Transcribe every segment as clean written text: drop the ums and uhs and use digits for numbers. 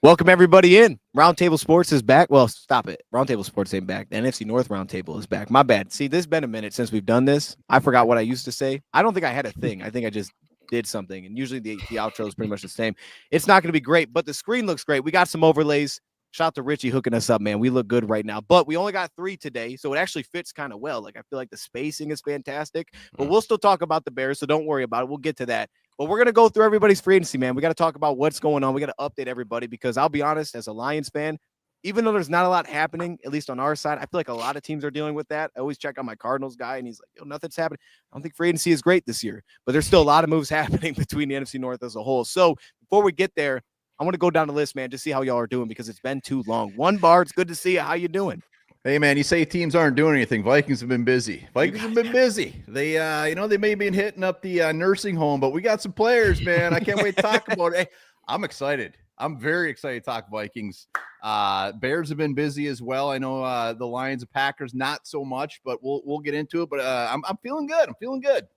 Welcome everybody in. Roundtable Sports is back. Well, stop it. Roundtable Sports ain't back. The NFC North Roundtable is back. My bad. See, this has been a minute since we've done this. I forgot what I used to say. I don't think I had a thing. I think I just did something. And usually the outro is pretty much the same. It's not going to be great, but the screen looks great. We got some overlays. Shout out to Richie hooking us up, man. We look good right now. But we only got 3 today, so it actually fits kind of well. Like, I feel like the spacing is fantastic. But we'll still talk about the Bears, so don't worry about it. We'll get to that. But we're going to go through everybody's free agency, man. We got to talk about what's going on. We got to update everybody because I'll be honest, as a Lions fan, even though there's not a lot happening, at least on our side, I feel like a lot of teams are dealing with that. I always check on my Cardinals guy, and he's like, yo, nothing's happening. I don't think free agency is great this year, but there's still a lot of moves happening between the NFC North as a whole. So before we get there, I want to go down the list, man, just see how y'all are doing because it's been too long. One bar, it's good to see you. How you doing? Hey, man, you say teams aren't doing anything. Vikings have been busy. Vikings have been busy. They, they may be hitting up the nursing home, but we got some players, man. I can't wait to talk about it. Hey, I'm excited. I'm very excited to talk Vikings. Bears have been busy as well. I know the Lions and Packers, not so much, but we'll get into it. But I'm feeling good. I'm feeling good.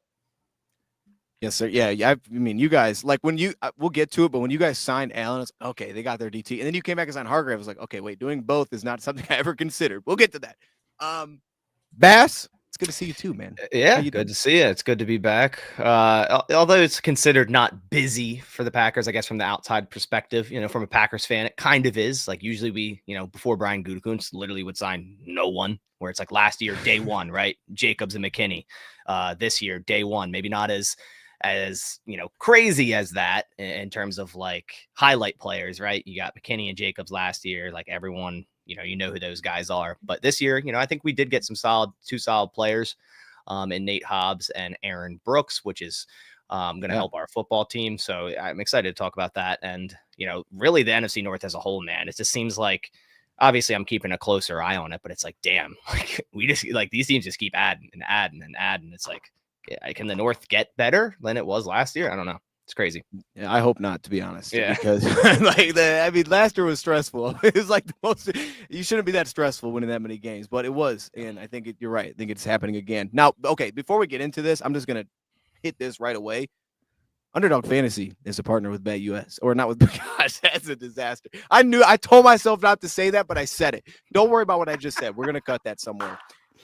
Yes, sir. Yeah. I mean, you guys, like when you, we'll get to it, but when you guys signed Allen, it's okay, they got their DT. And then you came back and signed Hargrave. I was like, okay, wait, doing both is not something I ever considered. We'll get to that. Bass, it's good to see you too, man. Yeah, good to see you. It's good to be back. Although it's considered not busy for the Packers, I guess from the outside perspective, from a Packers fan, it kind of is. Like usually we, before Brian Gutekunst literally would sign no one, where it's like last year, day one, right? Jacobs and McKinney. This year, day one, maybe not as crazy as that in terms of like highlight players, right? You got McKinney and Jacobs last year, like everyone, you know who those guys are. But this year, I think we did get two solid players in Nate Hobbs and Aaron Brooks, which is going to help our football team. So I'm excited to talk about that. And, really the NFC North as a whole, man, it just seems like, obviously I'm keeping a closer eye on it, but it's like, damn, like we just like these teams just keep adding and adding and adding. It's like, can the North get better than it was last year? I don't know. It's crazy. Yeah, I hope not, to be honest. Yeah, because last year was stressful. It was like the most. You shouldn't be that stressful winning that many games, but it was, and I think you're right. I think it's happening again now. Okay, before we get into this, I'm just gonna hit this right away. Underdog Fantasy is a partner with BetUS, or not with. Gosh, that's a disaster. I told myself not to say that, but I said it. Don't worry about what I just said. We're gonna cut that somewhere.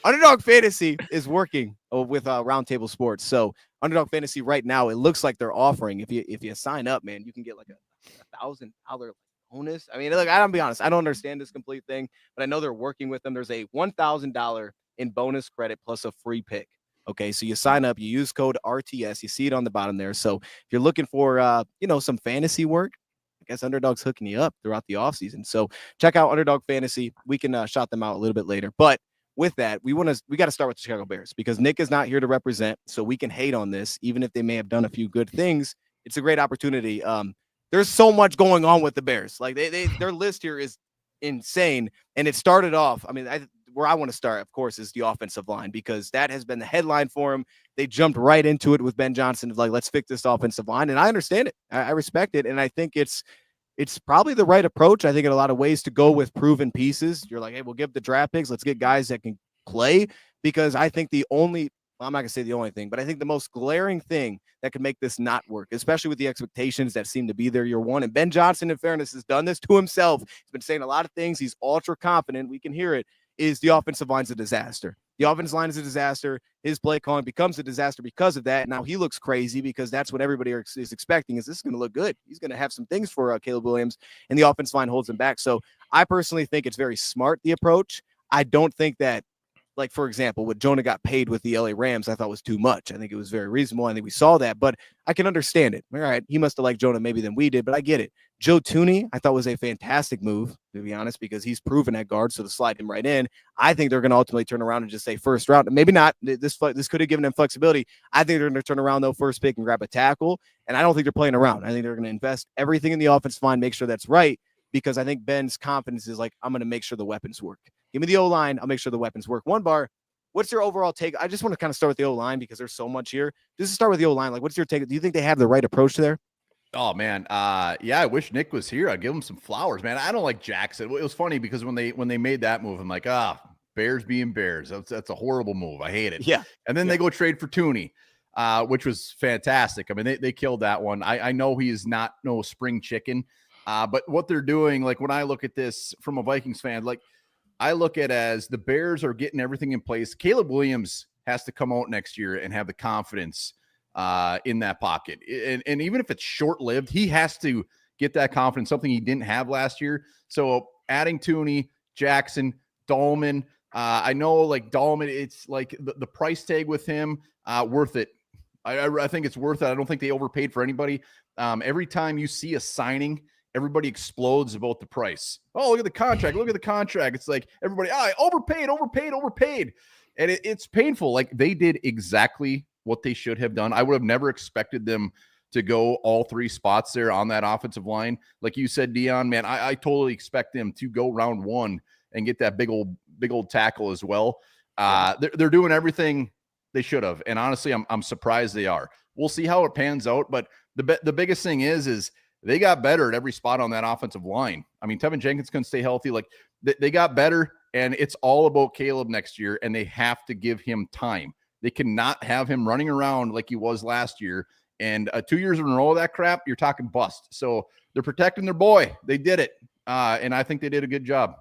Underdog Fantasy is working with Roundtable Sports. So Underdog Fantasy right now, it looks like they're offering if you sign up, man, you can get like a $1,000 bonus. I mean, look, I don't be honest, I don't understand this complete thing, but I know they're working with them. There's a $1,000 in bonus credit plus a free pick. Okay, so you sign up, you use code RTS, you see it on the bottom there. So if you're looking for some fantasy work, I guess Underdog's hooking you up throughout the offseason. So check out Underdog Fantasy. We can shout them out a little bit later, but with that, we got to start with the Chicago Bears because Nick is not here to represent, so we can hate on this, even if they may have done a few good things. It's a great opportunity. There's so much going on with the Bears. Like their list here is insane, and it started off. I mean, where I want to start, of course, is the offensive line because that has been the headline for them. They jumped right into it with Ben Johnson of like, let's fix this offensive line, and I understand it. I respect it, and I think it's probably the right approach. I think in a lot of ways to go with proven pieces. You're like, hey, we'll give the draft picks. Let's get guys that can play because I think I'm not going to say the only thing, but I think the most glaring thing that could make this not work, especially with the expectations that seem to be there year one. And Ben Johnson, in fairness, has done this to himself. He's been saying a lot of things. He's ultra confident. We can hear it. Is the offensive line's a disaster. The offensive line is a disaster. His play calling becomes a disaster because of that. Now he looks crazy because that's what everybody is expecting is this is going to look good. He's going to have some things for Caleb Williams, and the offensive line holds him back. So I personally think it's very smart, the approach. I don't think that, like, for example, what Jonah got paid with the LA Rams, I thought was too much. I think it was very reasonable. I think we saw that, but I can understand it. All right, he must have liked Jonah maybe than we did, but I get it. Joe Tooney, I thought was a fantastic move, to be honest, because he's proven at guard, so to slide him right in, I think they're going to ultimately turn around and just say first round. Maybe not. This could have given them flexibility. I think they're going to turn around, though, first pick and grab a tackle, and I don't think they're playing around. I think they're going to invest everything in the offensive line, make sure that's right, because I think Ben's confidence is like, I'm going to make sure the weapons work. Give me the O-line. I'll make sure the weapons work. One bar. What's your overall take? I just want to kind of start with the O-line because there's so much here. Just to start with the O-line, like, what's your take? Do you think they have the right approach there? Oh, man. Yeah, I wish Nick was here. I'd give him some flowers, man. I don't like Jackson. It was funny because when they made that move, I'm like, Bears being Bears. That's a horrible move. I hate it. Yeah. And then they go trade for Tooney, which was fantastic. I mean, they killed that one. I know he is not no spring chicken, But what they're doing, like when I look at this from a Vikings fan, like I look at as the Bears are getting everything in place. Caleb Williams has to come out next year and have the confidence in that pocket. And even if it's short-lived, he has to get that confidence, something he didn't have last year. So adding Tooney, Jackson, Dahlman, I know like Dahlman, it's like the price tag with him, worth it. I think it's worth it. I don't think they overpaid for anybody. Every time you see a signing, everybody explodes about the price. Oh, look at the contract. Look at the contract. It's like everybody, overpaid. And it's painful. Like they did exactly what they should have done. I would have never expected them to go all three spots there on that offensive line. Like you said, Dion, man, I totally expect them to go round one and get that big old tackle as well. They're doing everything they should have. And honestly, I'm surprised they are. We'll see how it pans out. But the biggest thing is they got better at every spot on that offensive line. I mean, Tevin Jenkins couldn't stay healthy. Like they got better, and it's all about Caleb next year, and they have to give him time. They cannot have him running around like he was last year. And 2 years in a row of that crap, you're talking bust. So they're protecting their boy. They did it. And I think they did a good job.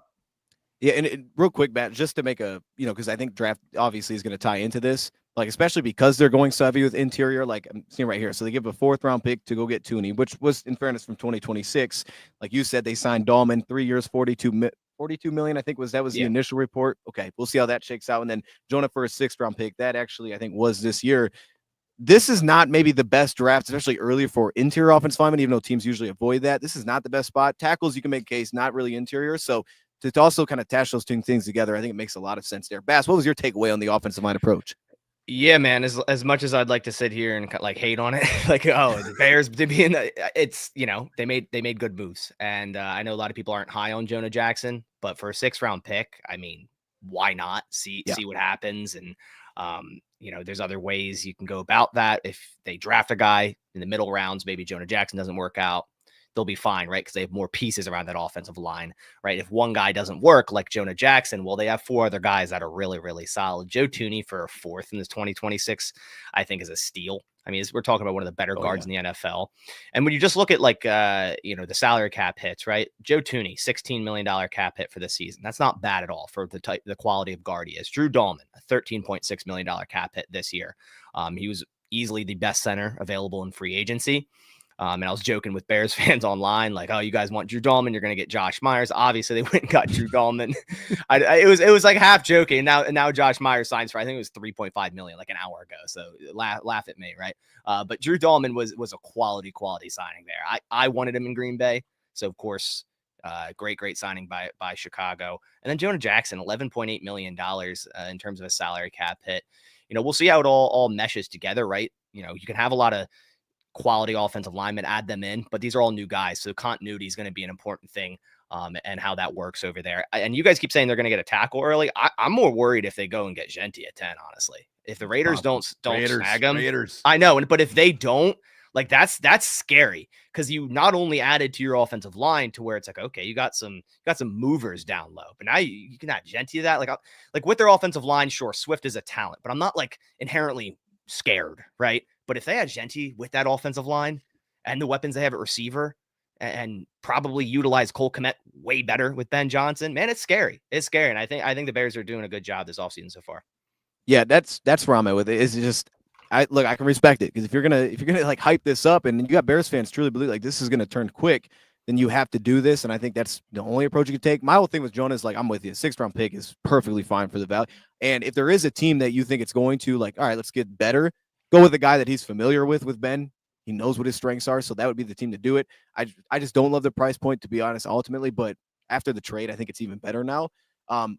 Yeah, and real quick, Matt, just to make because I think draft obviously is going to tie into this, like especially because they're going so heavy with interior, like I'm seeing right here. So they give a 4th round pick to go get Tooney, which was, in fairness, from 2026. Like you said, they signed Dahlman, 3 years, 42 million, I think was the initial report. Okay, we'll see how that shakes out. And then Jonah for a 6th round pick. That actually, I think, was this year. This is not maybe the best draft, especially earlier for interior offensive linemen, even though teams usually avoid that. This is not the best spot. Tackles, you can make a case, not really interior. So to also kind of attach those two things together, I think it makes a lot of sense there. Bass, what was your takeaway on the offensive line approach? Yeah, man. As much as I'd like to sit here and like hate on it, like the Bears to be in it's they made good moves, and I know a lot of people aren't high on Jonah Jackson, but for a 6th round pick, I mean, why not see what happens? And there's other ways you can go about that. If they draft a guy in the middle rounds, maybe Jonah Jackson doesn't work out, they'll be fine, right? Because they have more pieces around that offensive line, right? If one guy doesn't work, like Jonah Jackson, well, they have 4 other guys that are really, really solid. Joe Tooney for a 4th in this 2026, I think, is a steal. I mean, we're talking about one of the better guards in the NFL. And when you just look at the salary cap hits, right? Joe Tooney, $16 million cap hit for this season. That's not bad at all for the quality of guard he is. Drew Dahlman, a $13.6 million cap hit this year. He was easily the best center available in free agency. And I was joking with Bears fans online, like, oh, you guys want Drew Dahlman, you're going to get Josh Myers. Obviously, they went and got Drew Dahlman. It was like half joking. Now Josh Myers signs for, I think it was $3.5 million like an hour ago. So laugh at me, right? But Drew Dahlman was a quality signing there. I wanted him in Green Bay. So, of course, great signing by Chicago. And then Jonah Jackson, $11.8 million in terms of a salary cap hit. We'll see how it all meshes together, right? You can have a lot of quality offensive linemen, add them in, but these are all new guys. So continuity is going to be an important thing, and how that works over there. And you guys keep saying they're going to get a tackle early. I'm more worried if they go and get Genti at 10, honestly. If the Raiders don't snag him, I know. But if they don't, like that's scary, because you not only added to your offensive line to where it's like, okay, you got some movers down low, but now you can add Genti to that. Like with their offensive line, sure, Swift is a talent, but I'm not like inherently scared, right? But if they had Genti with that offensive line and the weapons they have at receiver, and probably utilize Cole Kmet way better with Ben Johnson, man, it's scary. It's scary. And I think the Bears are doing a good job this offseason so far. Yeah, that's where I'm at with it. It's just I can respect it, because if you're gonna like hype this up, and you got Bears fans truly believe like this is gonna turn quick, then you have to do this. And I think that's the only approach you can take. My whole thing with Jonah is like, I'm with you. 6th round pick is perfectly fine for the value. And if there is a team that you think it's going to, like, all right, let's get better, go with a guy that he's familiar with Ben. He knows what his strengths are, so that would be the team to do it. I just don't love the price point, to be honest, ultimately, but after the trade, I think it's even better now.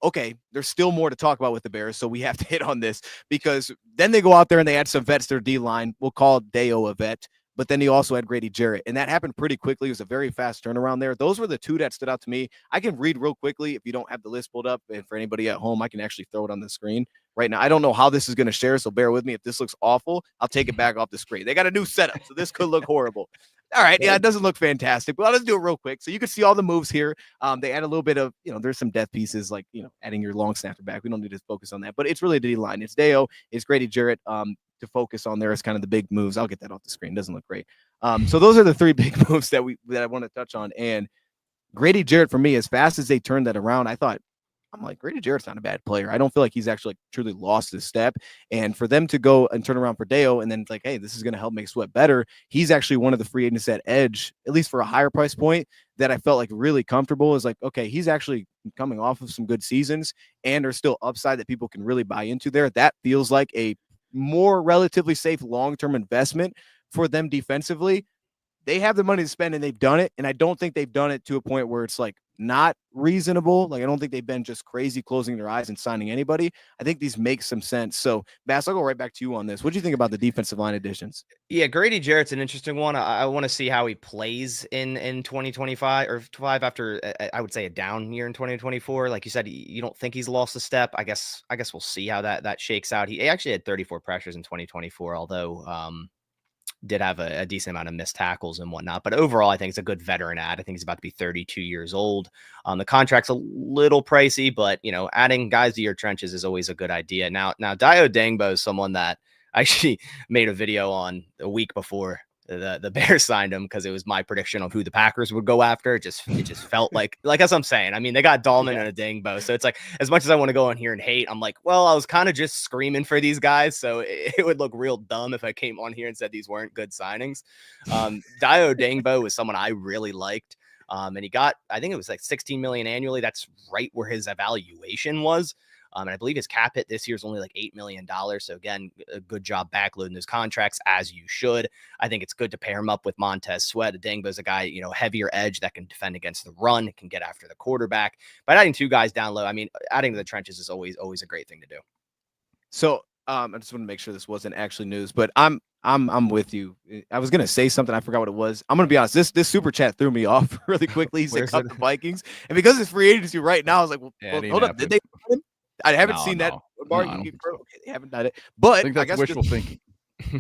Okay, there's still more to talk about with the Bears, so we have to hit on this, because then they go out there and they add some vets to their D-line. We'll call Deo a vet, but then he also had Grady Jarrett, and that happened pretty quickly. It was a very fast turnaround there. Those were the 2 that stood out to me. I can read real quickly if you don't have the list pulled up, and for anybody at home, I can actually throw it on the screen right now. I don't know how this is going to share, so bear with me. If this looks awful, I'll take it back off the screen. They got a new setup, so this could look horrible. All right. Yeah, it doesn't look fantastic, but let's do it real quick. So you can see all the moves here. They add a little bit of, there's some death pieces like, adding your long snapper back. We don't need to focus on that, but it's really the D-line. It's Deo, it's Grady Jarrett to focus on there as kind of the big moves. I'll get that off the screen. Doesn't look great. So those are the three big moves that I want to touch on. And Grady Jarrett, for me, as fast as they turned that around, I'm like, Grady Jarrett's not a bad player. I don't feel like he's actually truly lost his step. And for them to go and turn around for Deo and then it's like, hey, this is going to help make Sweat better. He's actually one of the free agents at edge, at least for a higher price point, that I felt like really comfortable. Is like, okay, he's actually coming off of some good seasons and are still upside that people can really buy into there. That feels like a more relatively safe long-term investment for them defensively. They have the money to spend and they've done it. And I don't think they've done it to a point where it's like not reasonable. Like, I don't think they've been just crazy closing their eyes and signing anybody. I think these make some sense. So, Bass, I'll go right back to you on this. What do you think about the defensive line additions? Yeah, Grady Jarrett's an interesting one. I want to see how he plays in 2025 or 5 after I would say a down year in 2024. Like you said, you don't think he's lost a step. I guess we'll see how that shakes out. He actually had 34 pressures in 2024, although did have a decent amount of missed tackles and whatnot. But overall, I think it's a good veteran ad. I think he's about to be 32 years old. The contract's a little pricey, but, adding guys to your trenches is always a good idea. Now Dio Dangbo is someone that I actually made a video on a week before the Bears signed him because it was my prediction of who the Packers would go after. It just felt like as I'm saying. I mean, they got Dahlman and a Dangbo, so it's like as much as I want to go in here and hate, I'm like, well, I was kind of just screaming for these guys, so it would look real dumb if I came on here and said these weren't good signings. Dio Dangbo was someone I really liked, and he got, I think it was like $16 million annually. That's right where his evaluation was. And I believe his cap hit this year is only like $8 million. So again, a good job backloading those contracts as you should. I think it's good to pair him up with Montez Sweat. Dangbo's a guy, heavier edge that can defend against the run, can get after the quarterback. But adding two guys down low, I mean, adding to the trenches is always a great thing to do. So I just want to make sure this wasn't actually news, but I'm with you. I was gonna say something, I forgot what it was. I'm gonna be honest. This super chat threw me off really quickly. He said cut the Vikings, and because it's free agency right now, I was like, well, hold up, did they? I haven't seen that. Bar. Okay, they haven't done it, but I think that's wishful thinking.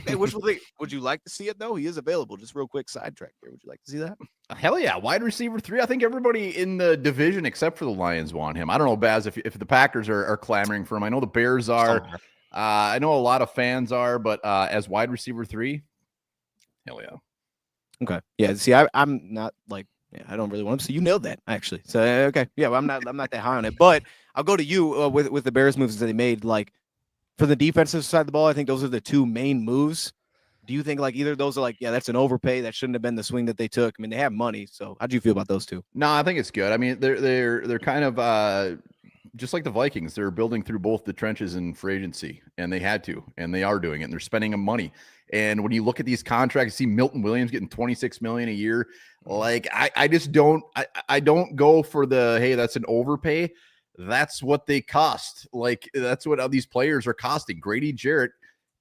Hey, wishful thinking. Would you like to see it though? He is available. Just real quick sidetrack here. Would you like to see that? Hell yeah, wide receiver 3. I think everybody in the division except for the Lions want him. I don't know, Baz, if the Packers are clamoring for him. I know the Bears are. I know a lot of fans are, but as wide receiver 3, hell yeah. Okay. Yeah. See, I'm not like. Yeah, I don't really want him. So you nailed that actually. So okay, yeah, well, I'm not that high on it. But I'll go to you with the Bears moves that they made. Like for the defensive side of the ball, I think those are the two main moves. Do you think like either of those are like, yeah, that's an overpay that shouldn't have been the swing that they took? I mean, they have money. So how do you feel about those two? No, I think it's good. I mean, they're kind of just like the Vikings. They're building through both the trenches and free agency, and they had to, and they are doing it. And they're spending money. And when you look at these contracts, see Milton Williams getting $26 million a year. Like I just don't go for the, hey, that's an overpay. That's what they cost. Like that's what these players are costing. Grady Jarrett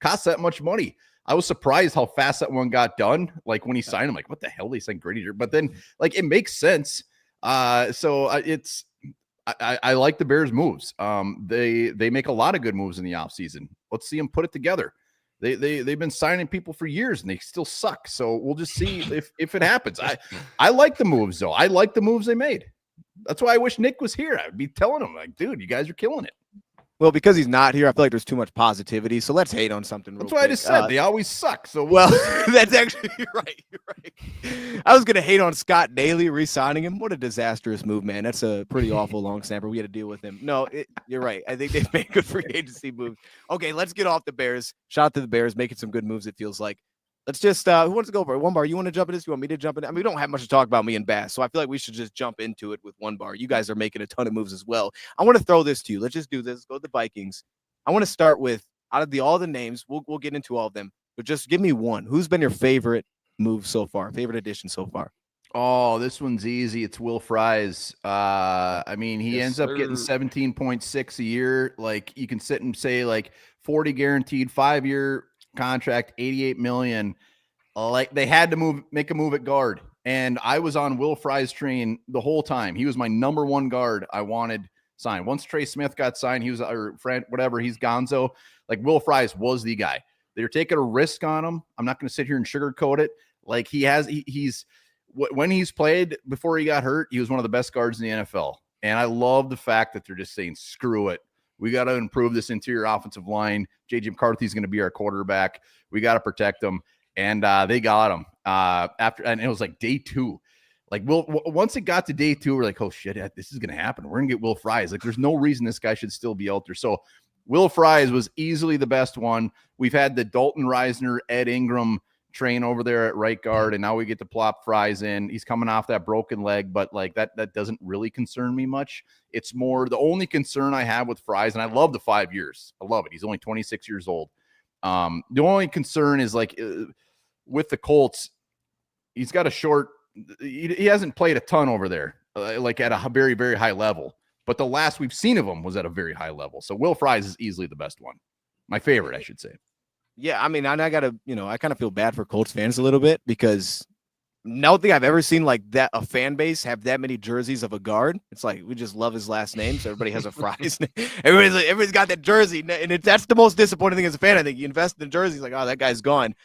costs that much money. I was surprised how fast that one got done. Like when he signed him, like what the hell they signed Grady Jarrett? But then like it makes sense. So I like the Bears moves. They make a lot of good moves in the offseason. Let's see them put it together. They've been signing people for years and they still suck. So we'll just see if it happens. I like the moves though. I like the moves they made. That's why I wish Nick was here. I'd be telling him like, dude, you guys are killing it. Well, because he's not here, I feel like there's too much positivity. So let's hate on something. That's what I just said. They always suck. So well, that's actually you're right. You're right. I was gonna hate on Scott Daly re-signing him. What a disastrous move, man. That's a pretty awful long snapper. We had to deal with him. No, you're right. I think they've made good free agency moves. Okay, let's get off the Bears. Shout out to the Bears, making some good moves. It feels like. Let's just who wants to go for it? One bar. You want to jump in this? You want me to jump in? I mean, we don't have much to talk about me and Bass, so I feel like we should just jump into it with one bar. You guys are making a ton of moves as well. I want to throw this to you. Let's just do this. Let's go to the Vikings. I want to start with out of all the names. We'll get into all of them, but just give me one. Who's been your favorite move so far? Favorite addition so far? Oh, this one's easy. It's Will Fries. I mean, he ends up getting 17.6 a year. Like you can sit and say like 40 guaranteed, 5-year contract, 88 million. Like they had to make a move at guard. And I was on Will Fries' train the whole time. He was my number one guard I wanted signed. Once Trey Smith got signed, he was or Fred, whatever, he's gonzo. Like Will Fries was the guy. They're taking a risk on him. I'm not going to sit here and sugarcoat it. Like he's when he's played before he got hurt, he was one of the best guards in the NFL. And I love the fact that they're just saying, screw it. We got to improve this interior offensive line. J.J. McCarthy is going to be our quarterback. We got to protect him. And they got him and it was like day 2. Like once it got to day 2, we're like, oh shit, this is going to happen. We're going to get Will Fries. Like there's no reason this guy should still be out there. So Will Fries was easily the best one. We've had the Dalton Reisner, Ed Ingram train over there at right guard, and now we get to plop Fries in. He's coming off that broken leg, but like that doesn't really concern me much. It's more the only concern I have with Fries, and I love the 5 years. I love it. He's only 26 years old. The only concern is like with the Colts, he's got a short. He hasn't played a ton over there, like at a very, very high level. But the last we've seen of him was at a very high level. So Will Fries is easily the best one. My favorite, I should say. Yeah, I mean, I got to, I kind of feel bad for Colts fans a little bit because I don't think I've ever seen like that a fan base have that many jerseys of a guard. It's like we just love his last name, so everybody has a Fries name. Everybody's got that jersey, and that's the most disappointing thing as a fan. I think you invest in the jerseys, like, oh, that guy's gone.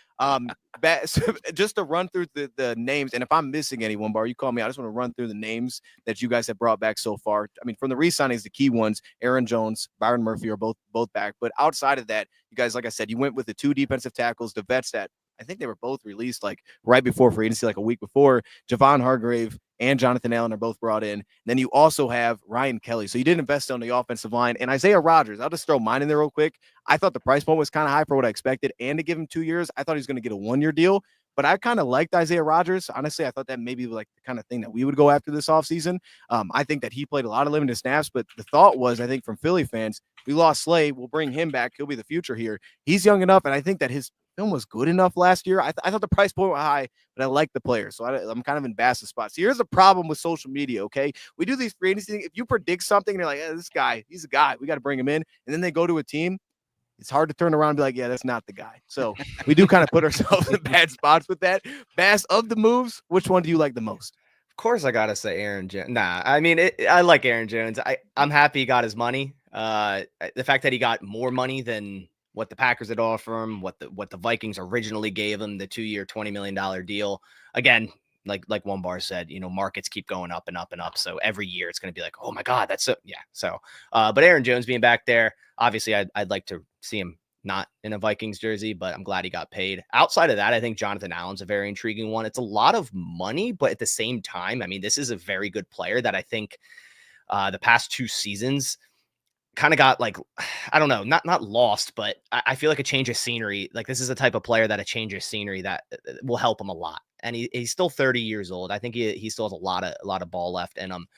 So just to run through the names, and if I'm missing anyone, Bar, you call me. I just want to run through the names that you guys have brought back so far. I mean, from the re-signings, the key ones, Aaron Jones, Byron Murphy are both back. But outside of that, you guys, like I said, you went with the 2 defensive tackles, the vets that I think they were both released like right before free agency, like a week before. Javon Hargrave and Jonathan Allen are both brought in. And then you also have Ryan Kelly. So you did invest on the offensive line. And Isaiah Rodgers, I'll just throw mine in there real quick. I thought the price point was kind of high for what I expected. And to give him 2 years, I thought he was going to get a 1-year deal. But I kind of liked Isaiah Rodgers. Honestly, I thought that maybe was like the kind of thing that we would go after this offseason. I think that he played a lot of limited snaps. But the thought was, I think from Philly fans, we lost Slay. We'll bring him back. He'll be the future here. He's young enough. And I think that his film was good enough last year. I thought the price point was high, but I like the player. So I'm kind of in Bass's spot. So here's the problem with social media, okay? We do these free agency things. If you predict something and you're like, this guy, he's a guy. We got to bring him in. And then they go to a team. It's hard to turn around and be like, yeah, that's not the guy. So we do kind of put ourselves in bad spots with that. Bass, of the moves, which one do you like the most? Of course, I got to say Aaron Jones. Nah, I mean, I like Aaron Jones. I'm happy he got his money. The fact that he got more money than what the Packers had offered him, what the Vikings originally gave him, the 2-year, $20 million deal. Again, like One Bar said, markets keep going up and up and up. So every year it's going to be like, oh my God, that's so, yeah. So, but Aaron Jones being back there, obviously I'd like to see him not in a Vikings jersey, but I'm glad he got paid. Outside of that, I think Jonathan Allen's a very intriguing one. It's a lot of money, but at the same time, I mean, this is a very good player that I think the past 2 seasons kind of got like, I don't know, not lost, but I feel like a change of scenery. Like this is a type of player that a change of scenery that will help him a lot. And he's still 30 years old. I think he still has a lot of ball left in him.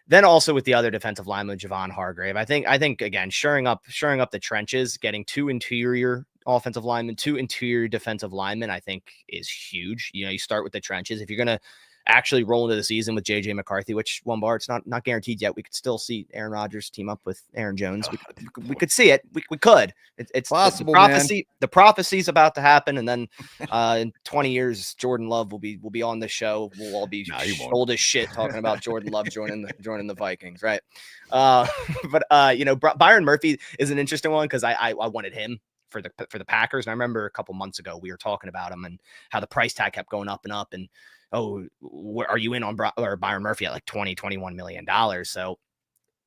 Then also with the other defensive lineman, Javon Hargrave, I think again, shoring up the trenches, getting 2 interior offensive linemen, 2 interior defensive linemen, I think is huge. You start with the trenches. If you're going to actually roll into the season with J.J. McCarthy, which One Bar, it's not guaranteed yet. We could still see Aaron Rodgers team up with Aaron Jones. We could see it. We could. It's possible. The prophecy's about to happen, and then in 20 years, Jordan Love will be on the show. We'll all be old as shit talking about Jordan Love joining the Vikings, right? But Byron Murphy is an interesting one because I wanted him for the Packers, and I remember a couple months ago we were talking about him and how the price tag kept going up and up, and are you in on Byron Murphy at like $21 million? So,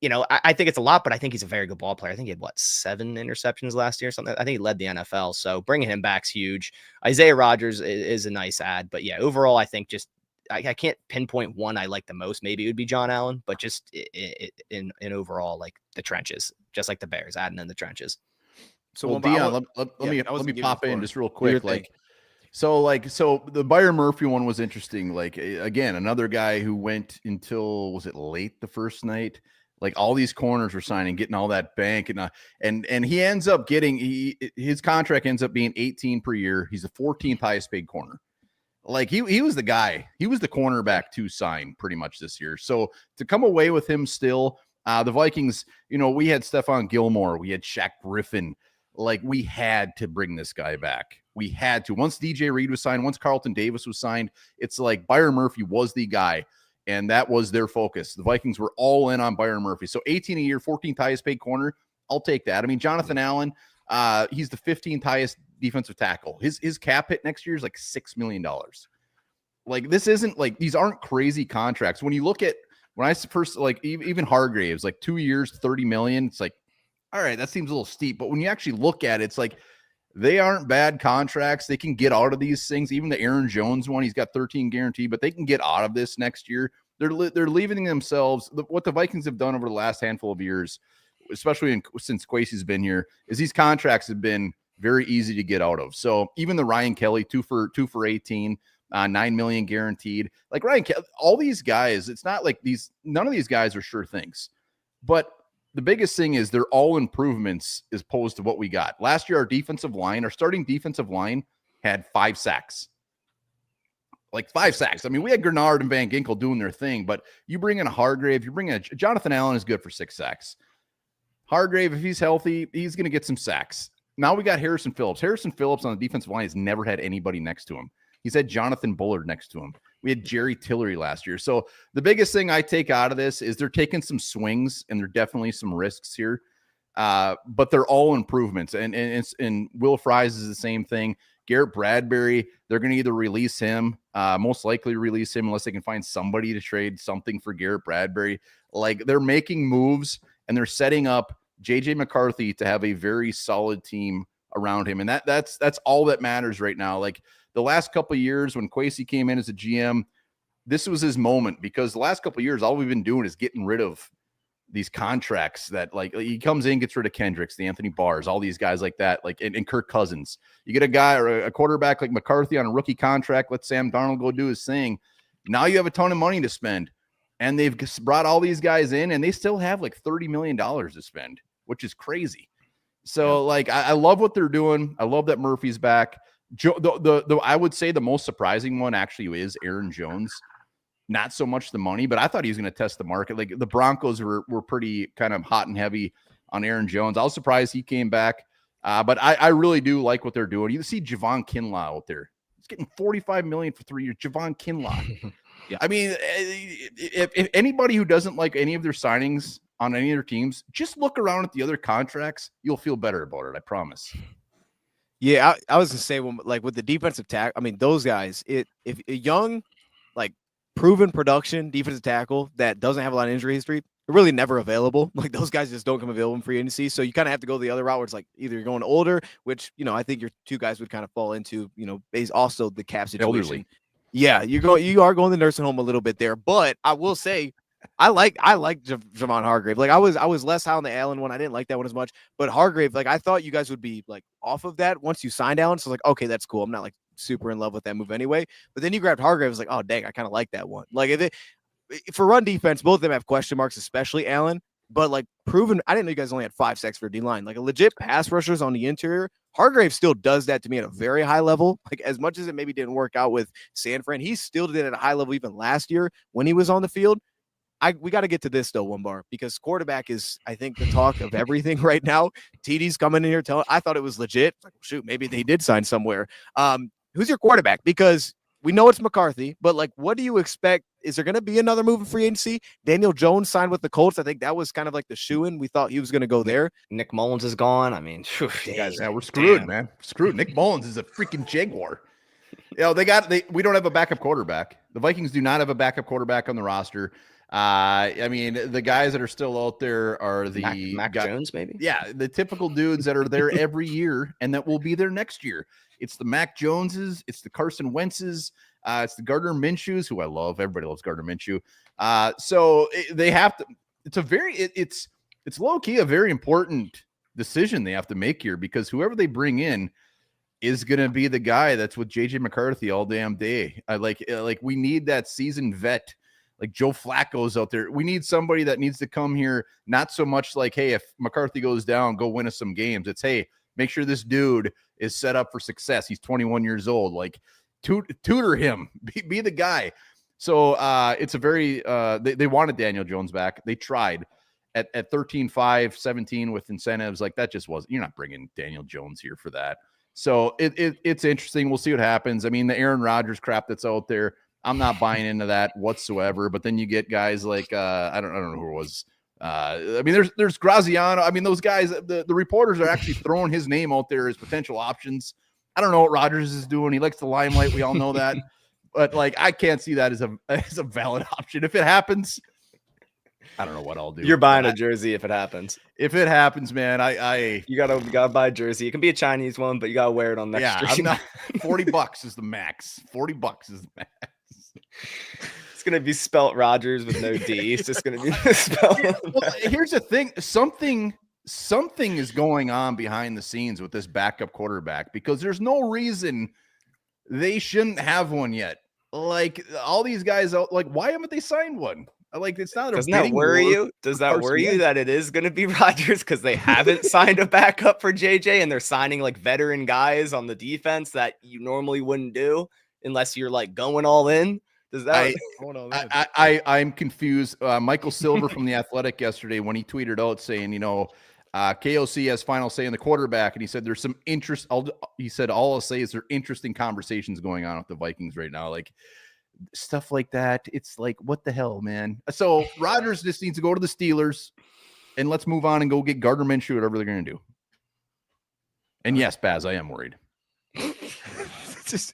I think it's a lot, but I think he's a very good ball player. I think he had 7 interceptions last year or something. I think he led the NFL. So bringing him back's huge. Isaiah Rodgers is a nice add, but yeah, overall, I think just, I can't pinpoint one I like the most. Maybe it would be John Allen, but just in overall, like the trenches, just like the Bears adding in the trenches. So well, Dion, let me pop in just real quick. So the Byron Murphy one was interesting. Like, again, another guy who went until, was it late the first night? Like all these corners were signing, getting all that bank, and he ends up getting, his contract ends up being 18 per year. He's the 14th highest paid corner. Like he was the guy, he was the cornerback to sign pretty much this year. So to come away with him still, the Vikings, we had Stephon Gilmore, we had Shaq Griffin. Like we had to bring this guy back. We had to. Once DJ Reed was signed, once Carlton Davis was signed, it's like Byron Murphy was the guy, and that was their focus. The Vikings were all in on Byron Murphy. So 18 a year, 14th highest paid corner. I'll take that. I mean, Jonathan Allen, He's the 15th highest defensive tackle. His cap hit next year is like $6 million. Like, this isn't like, these aren't crazy contracts. When you look at, when I first, like, even Hargraves, like 2 years, 30 million, it's like, all right, that seems a little steep. But when you actually look at it, it's like, they aren't bad contracts. They can get out of these things. Even the Aaron Jones one, he's got 13 guaranteed, but they can get out of this next year. They're leaving themselves, what the Vikings have done over the last handful of years, especially since Kwesi's been here, is these contracts have been very easy to get out of. So even the Ryan Kelly, two for 18, 9 million guaranteed. Like Ryan Kelly, all these guys, it's not like none of these guys are sure things. But the biggest thing is they're all improvements as opposed to what we got. Last year, our starting defensive line had 5 sacks. Like 5 sacks. I mean, we had Grenard and Van Ginkel doing their thing, but you bring in a Hargrave, you bring in Jonathan Allen is good for 6 sacks. Hargrave, if he's healthy, he's going to get some sacks. Now we got Harrison Phillips. Harrison Phillips on the defensive line has never had anybody next to him. He's had Jonathan Bullard next to him. We had Jerry Tillery last year. So the biggest thing I take out of this is they're taking some swings, and there are definitely some risks here. But they're all improvements. And Will Fries is the same thing. Garrett Bradbury, they're going to either release him, most likely release him unless they can find somebody to trade something for Garrett Bradbury. Like, they're making moves, and they're setting up JJ McCarthy to have a very solid team around him. And that's all that matters right now. Like, the last couple of years when Kwesi came in as a GM, this was his moment, because the last couple of years, all we've been doing is getting rid of these contracts that, like, he comes in, gets rid of Kendricks, the Anthony Barrs, all these guys like that, like, and Kirk Cousins. You get a guy or a quarterback like McCarthy on a rookie contract, let Sam Darnold go do his thing. Now you have a ton of money to spend, and they've brought all these guys in, and they still have like $30 million to spend, which is crazy. So, like, I love what they're doing. I love that Murphy's back. I would say the most surprising one actually is Aaron Jones. Not so much the money, but I thought he was going to test the market. Like, the Broncos were pretty kind of hot and heavy on Aaron Jones. I was surprised he came back, but I really do like what they're doing. You see Javon Kinlaw out there. He's getting $45 million for 3 years. Javon Kinlaw. Yeah, I mean, if anybody who doesn't like any of their signings on any of their teams, just look around at the other contracts. You'll feel better about it. I promise. Yeah, I was gonna say, like, with the defensive tackle, I mean, those guys, if a young, like, proven production defensive tackle that doesn't have a lot of injury history, they're really never available. Like, those guys just don't come available in free agency. So you kind of have to go the other route where it's like either you're going older, which, I think your 2 guys would kind of fall into, is also the cap situation. Elderly. Yeah, you are going to the nursing home a little bit there, but I will say, I like Javon Hargrave. Like, I was less high on the Allen one. I didn't like that one as much, but Hargrave, like, I thought you guys would be like off of that once you signed Allen. So like, okay, that's cool. I'm not like super in love with that move anyway. But then you grabbed Hargrave. I was like, oh dang, I kind of like that one. Like, for run defense, both of them have question marks, especially Allen. But like, proven, I didn't know you guys only had 5 sacks for D line. Like, a legit pass rushers on the interior. Hargrave still does that to me at a very high level. Like, as much as it maybe didn't work out with San Fran, he still did it at a high level even last year when he was on the field. We got to get to this though, one bar, because quarterback is, I think, the talk of everything right now. TD's coming in here telling, I thought it was legit. Like, shoot, maybe they did sign somewhere. Who's your quarterback? Because we know it's McCarthy, but like, what do you expect? Is there going to be another move in free agency? Daniel Jones signed with the Colts. I think that was kind of like the shoe-in. We thought he was going to go there. Nick Mullins is gone. I mean, you guys, yeah, we're screwed, man. We're screwed. Nick Mullins is a freaking Jaguar. We don't have a backup quarterback. The Vikings do not have a backup quarterback on the roster. I mean, the guys that are still out there are the Mac Jones, maybe. Yeah, the typical dudes that are there every year and that will be there next year. It's the Mac Joneses, it's the Carson Wentzes, it's the Gardner Minshew's, who I love. Everybody loves Gardner Minshew. They have to. It's low key a very important decision they have to make here, because whoever they bring in is going to be the guy that's with JJ McCarthy all damn day. We need that seasoned vet. Like Joe Flacco's out there. We need somebody that needs to come here, not so much like, hey, if McCarthy goes down, go win us some games. It's, hey, make sure this dude is set up for success. He's 21 years old. Like, tutor him. Be the guy. So it's a very they wanted Daniel Jones back. They tried at 13-5, 17 with incentives. Like, that just wasn't. You're not bringing Daniel Jones here for that. So it's interesting. We'll see what happens. I mean, the Aaron Rodgers crap that's out there, I'm not buying into that whatsoever. But then you get guys like I don't know who it was. I mean, there's Graziano. I mean, those guys, the reporters are actually throwing his name out there as potential options. I don't know what Rodgers is doing. He likes the limelight. We all know that. But like, I can't see that as a valid option. If it happens, I don't know what I'll do. You're buying a jersey if it happens. If it happens, man, you gotta buy a jersey. It can be a Chinese one, but you gotta wear it on next stream. I'm not, $40 is the max. $40 is the max. It's gonna be spelt Rodgers with no D. It's just gonna be spelled. Well, here's the thing: something is going on behind the scenes with this backup quarterback, because there's no reason they shouldn't have one yet. Like, all these guys, like, why haven't they signed one? Like, it's not. Doesn't that worry you? Does that worry you that it is going to be Rodgers because they haven't signed a backup for JJ and they're signing like veteran guys on the defense that you normally wouldn't do unless you're like going all in? Does that? I'm confused. Michael Silver from The Athletic yesterday, when he tweeted out saying, KOC has final say in the quarterback, and he said there's some interest. He said all I'll say is there are interesting conversations going on with the Vikings right now. Like, stuff like that. It's like, what the hell, man? So Rodgers just needs to go to the Steelers, and let's move on and go get Gardner Minshew, whatever they're going to do. And yes, Baz, I am worried. Just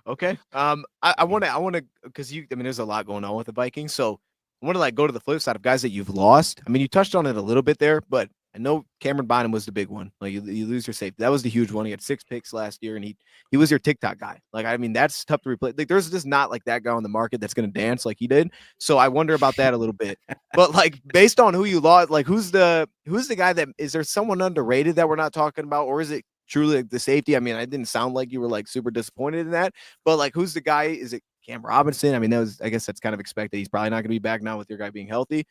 okay. I want to, because there's a lot going on with the Vikings. So I want to like go to the flip side of guys that you've lost. I mean, you touched on it a little bit there, but I know Cameron Bynum was the big one. Like, you lose your safety. That was the huge one. He had 6 picks last year, and he was your TikTok guy. Like, I mean, that's tough to replace. Like, there's just not like that guy on the market that's going to dance like he did. So I wonder about that a little bit. But like, based on who you lost, like, who's the guy that is there someone underrated that we're not talking about, or is it truly like the safety? I mean, I didn't sound like you were like super disappointed in that, but like, who's the guy? Is it Cam Robinson? I mean, I guess that's kind of expected. He's probably not going to be back now with your guy being healthy.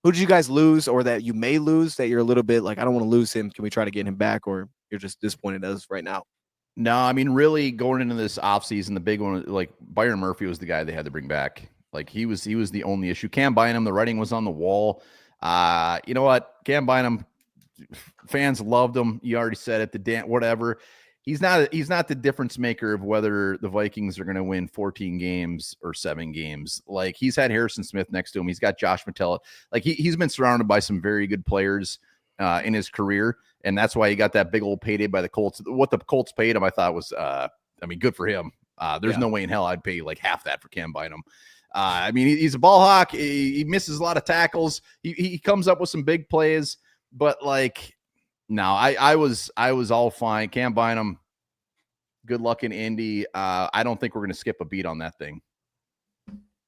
Who did you guys lose, or that you may lose, that you're a little bit like, I don't want to lose him? Can we try to get him back, or you're just disappointed as right now? No, I mean, really going into this offseason, the big one, like Byron Murphy was the guy they had to bring back. Like, he was the only issue. Cam Bynum, the writing was on the wall. You know what? Cam Bynum, fans loved him. You already said it, whatever. He's not the difference maker of whether the Vikings are going to win 14 games or 7 games. Like, he's had Harrison Smith next to him. He's got Josh Mattel. Like, he's been surrounded by some very good players in his career, and that's why he got that big old payday by the Colts. What the Colts paid him, I thought was, good for him. There's no way in hell I'd pay like half that for Cam Bynum. I mean, he's a ball hawk. He misses a lot of tackles. He comes up with some big plays, but like, no, I was all fine. Cam Bynum, good luck in Indy. I don't think we're going to skip a beat on that thing.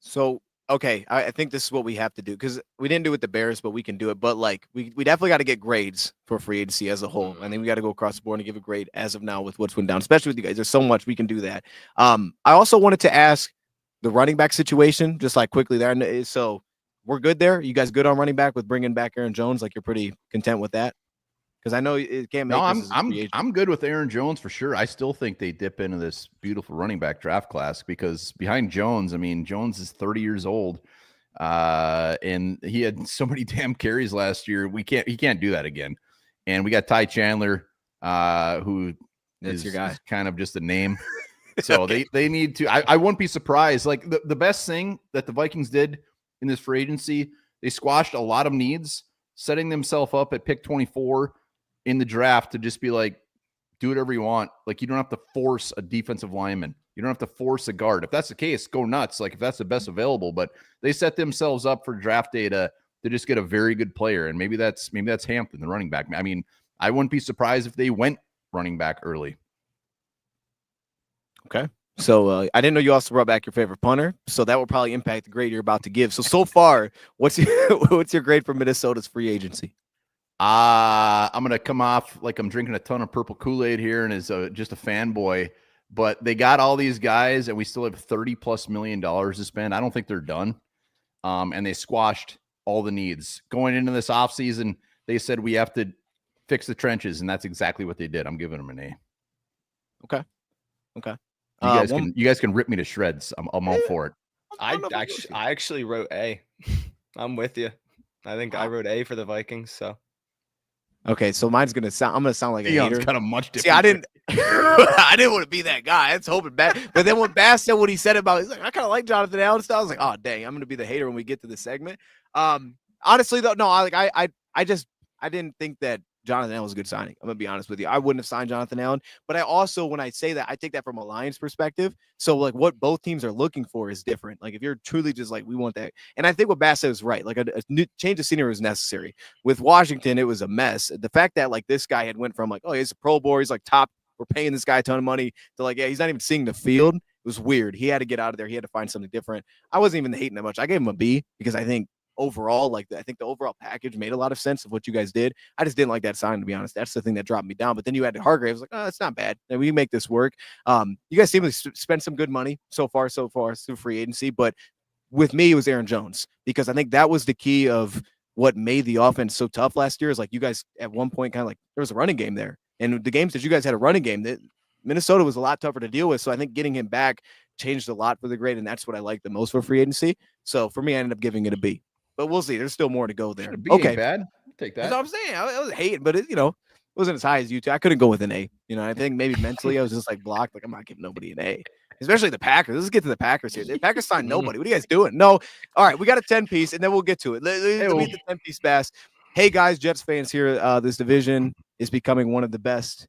So, okay, I think this is what we have to do, because we didn't do it with the Bears, but we can do it. But like, we definitely got to get grades for free agency as a whole. I think we got to go across the board and give a grade as of now with what's went down, especially with you guys. There's so much we can do that. I also wanted to ask the running back situation, just like quickly there. And so we're good there. You guys good on running back with bringing back Aaron Jones? Like, you're pretty content with that? Because I know it can't make. No, I'm good with Aaron Jones for sure. I still think they dip into this beautiful running back draft class, because behind Jones, I mean, Jones is 30 years old, and he had so many damn carries last year. He can't do that again. And we got Ty Chandler, who is your guy, kind of just a name. So okay. they need to. I wouldn't be surprised. Like, the best thing that the Vikings did in this free agency, they squashed a lot of needs, setting themselves up at pick 24 in the draft to just be like, do whatever you want. Like, you don't have to force a defensive lineman. You don't have to force a guard. If that's the case, go nuts. Like, if that's the best available, but they set themselves up for draft day to just get a very good player. And maybe that's Hampton, the running back. I mean, I wouldn't be surprised if they went running back early. Okay. So I didn't know you also brought back your favorite punter, so that will probably impact the grade you're about to give. So far, what's your grade for Minnesota's free agency? I'm going to come off like I'm drinking a ton of purple Kool-Aid here and is just a fanboy, but they got all these guys and we still have $30+ million to spend. I don't think they're done. And they squashed all the needs going into this offseason. They said we have to fix the trenches, and that's exactly what they did. I'm giving them an A. Okay. You guys can rip me to shreds. I'm all for it. I actually wrote A. I'm with you. I think I wrote A for the Vikings. So. Okay, so mine's gonna sound. I'm gonna sound like a hater. Kind of much different. See, I didn't want to be that guy. That's hoping back. But then when Bass said what he said about, he's like, I kind of like Jonathan Allen. So I was like, oh dang, I'm gonna be the hater when we get to the segment. Honestly, though, no, I didn't think that Jonathan Allen was a good signing. I'm gonna be honest with you. I wouldn't have signed Jonathan Allen, but I also, when I say that, I take that from a Lions perspective. So like what both teams are looking for is different. Like if you're truly just like we want that, and I think what Bass said is right. Like a new change of scenery was necessary. With Washington, it was a mess. The fact that like this guy had went from like, oh, he's a Pro Bowl, he's like top, we're paying this guy a ton of money, to like, yeah, he's not even seeing the field. It was weird. He had to get out of there. He had to find something different. I wasn't even hating that much. I gave him a B because I think overall, like I think the overall package made a lot of sense of what you guys did. I just didn't like that sign, to be honest. That's the thing that dropped me down. But then you had Hargraves, like, oh, that's not bad. And we make this work. You guys seem to spend some good money so far through free agency. But with me, it was Aaron Jones, because I think that was the key of what made the offense so tough last year. Is like you guys at one point kind of like there was a running game there, and the games that you guys had a running game, that Minnesota was a lot tougher to deal with. So I think getting him back changed a lot for the grade, and that's what I like the most for free agency. So for me, I ended up giving it a B. But we'll see. There's still more to go there. Okay, bad. I'll take that. That's what I'm saying. I was hating, but it wasn't as high as you two. I couldn't go with an A. I think maybe mentally I was just like blocked. Like I'm not giving nobody an A, especially the Packers. Let's get to the Packers here. The Packers signed nobody. What are you guys doing? No. All right, we got a 10-piece, and then we'll get to it. Let me get the 10-piece Bass. Hey guys, Jets fans here. This division is becoming one of the best.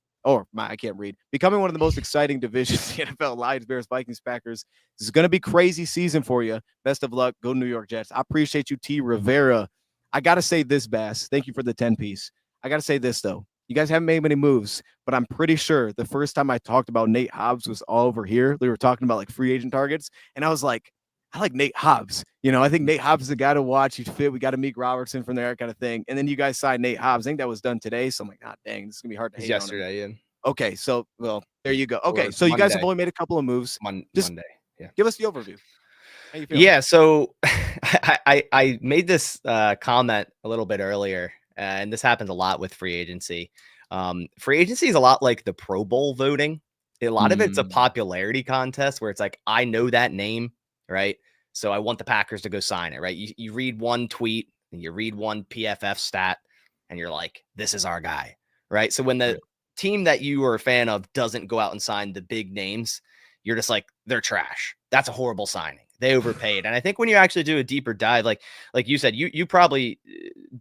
I can't read. Becoming one of the most exciting divisions in the NFL. Lions, Bears, Vikings, Packers. This is going to be crazy season for you. Best of luck. Go New York Jets. I appreciate you, T. Rivera. I got to say this, Bass. Thank you for the 10-piece. I got to say this, though. You guys haven't made many moves, but I'm pretty sure the first time I talked about Nate Hobbs was all over here. We were talking about like free agent targets, and I was like, I like Nate Hobbs. I think Nate Hobbs is the guy to watch. He's fit. We got to meet Robertson from there, kind of thing. And then you guys signed Nate Hobbs. I think that was done today. So I'm like, dang, this is going to be hard to hate yesterday, on him. Okay, so, well, there you go. Okay, so you guys have only made a couple of moves. Monday, yeah. Give us the overview. How you feeling? Yeah, so I made this comment a little bit earlier, and this happens a lot with free agency. Free agency is a lot like the Pro Bowl voting. A lot of it's a popularity contest where it's like, I know that name, right? So I want the Packers to go sign it, right? You read one tweet and you read one PFF stat and you're like, this is our guy, right? So when the team that you are a fan of doesn't go out and sign the big names, you're just like, they're trash. That's a horrible signing. They overpaid. And I think when you actually do a deeper dive, like you said, you probably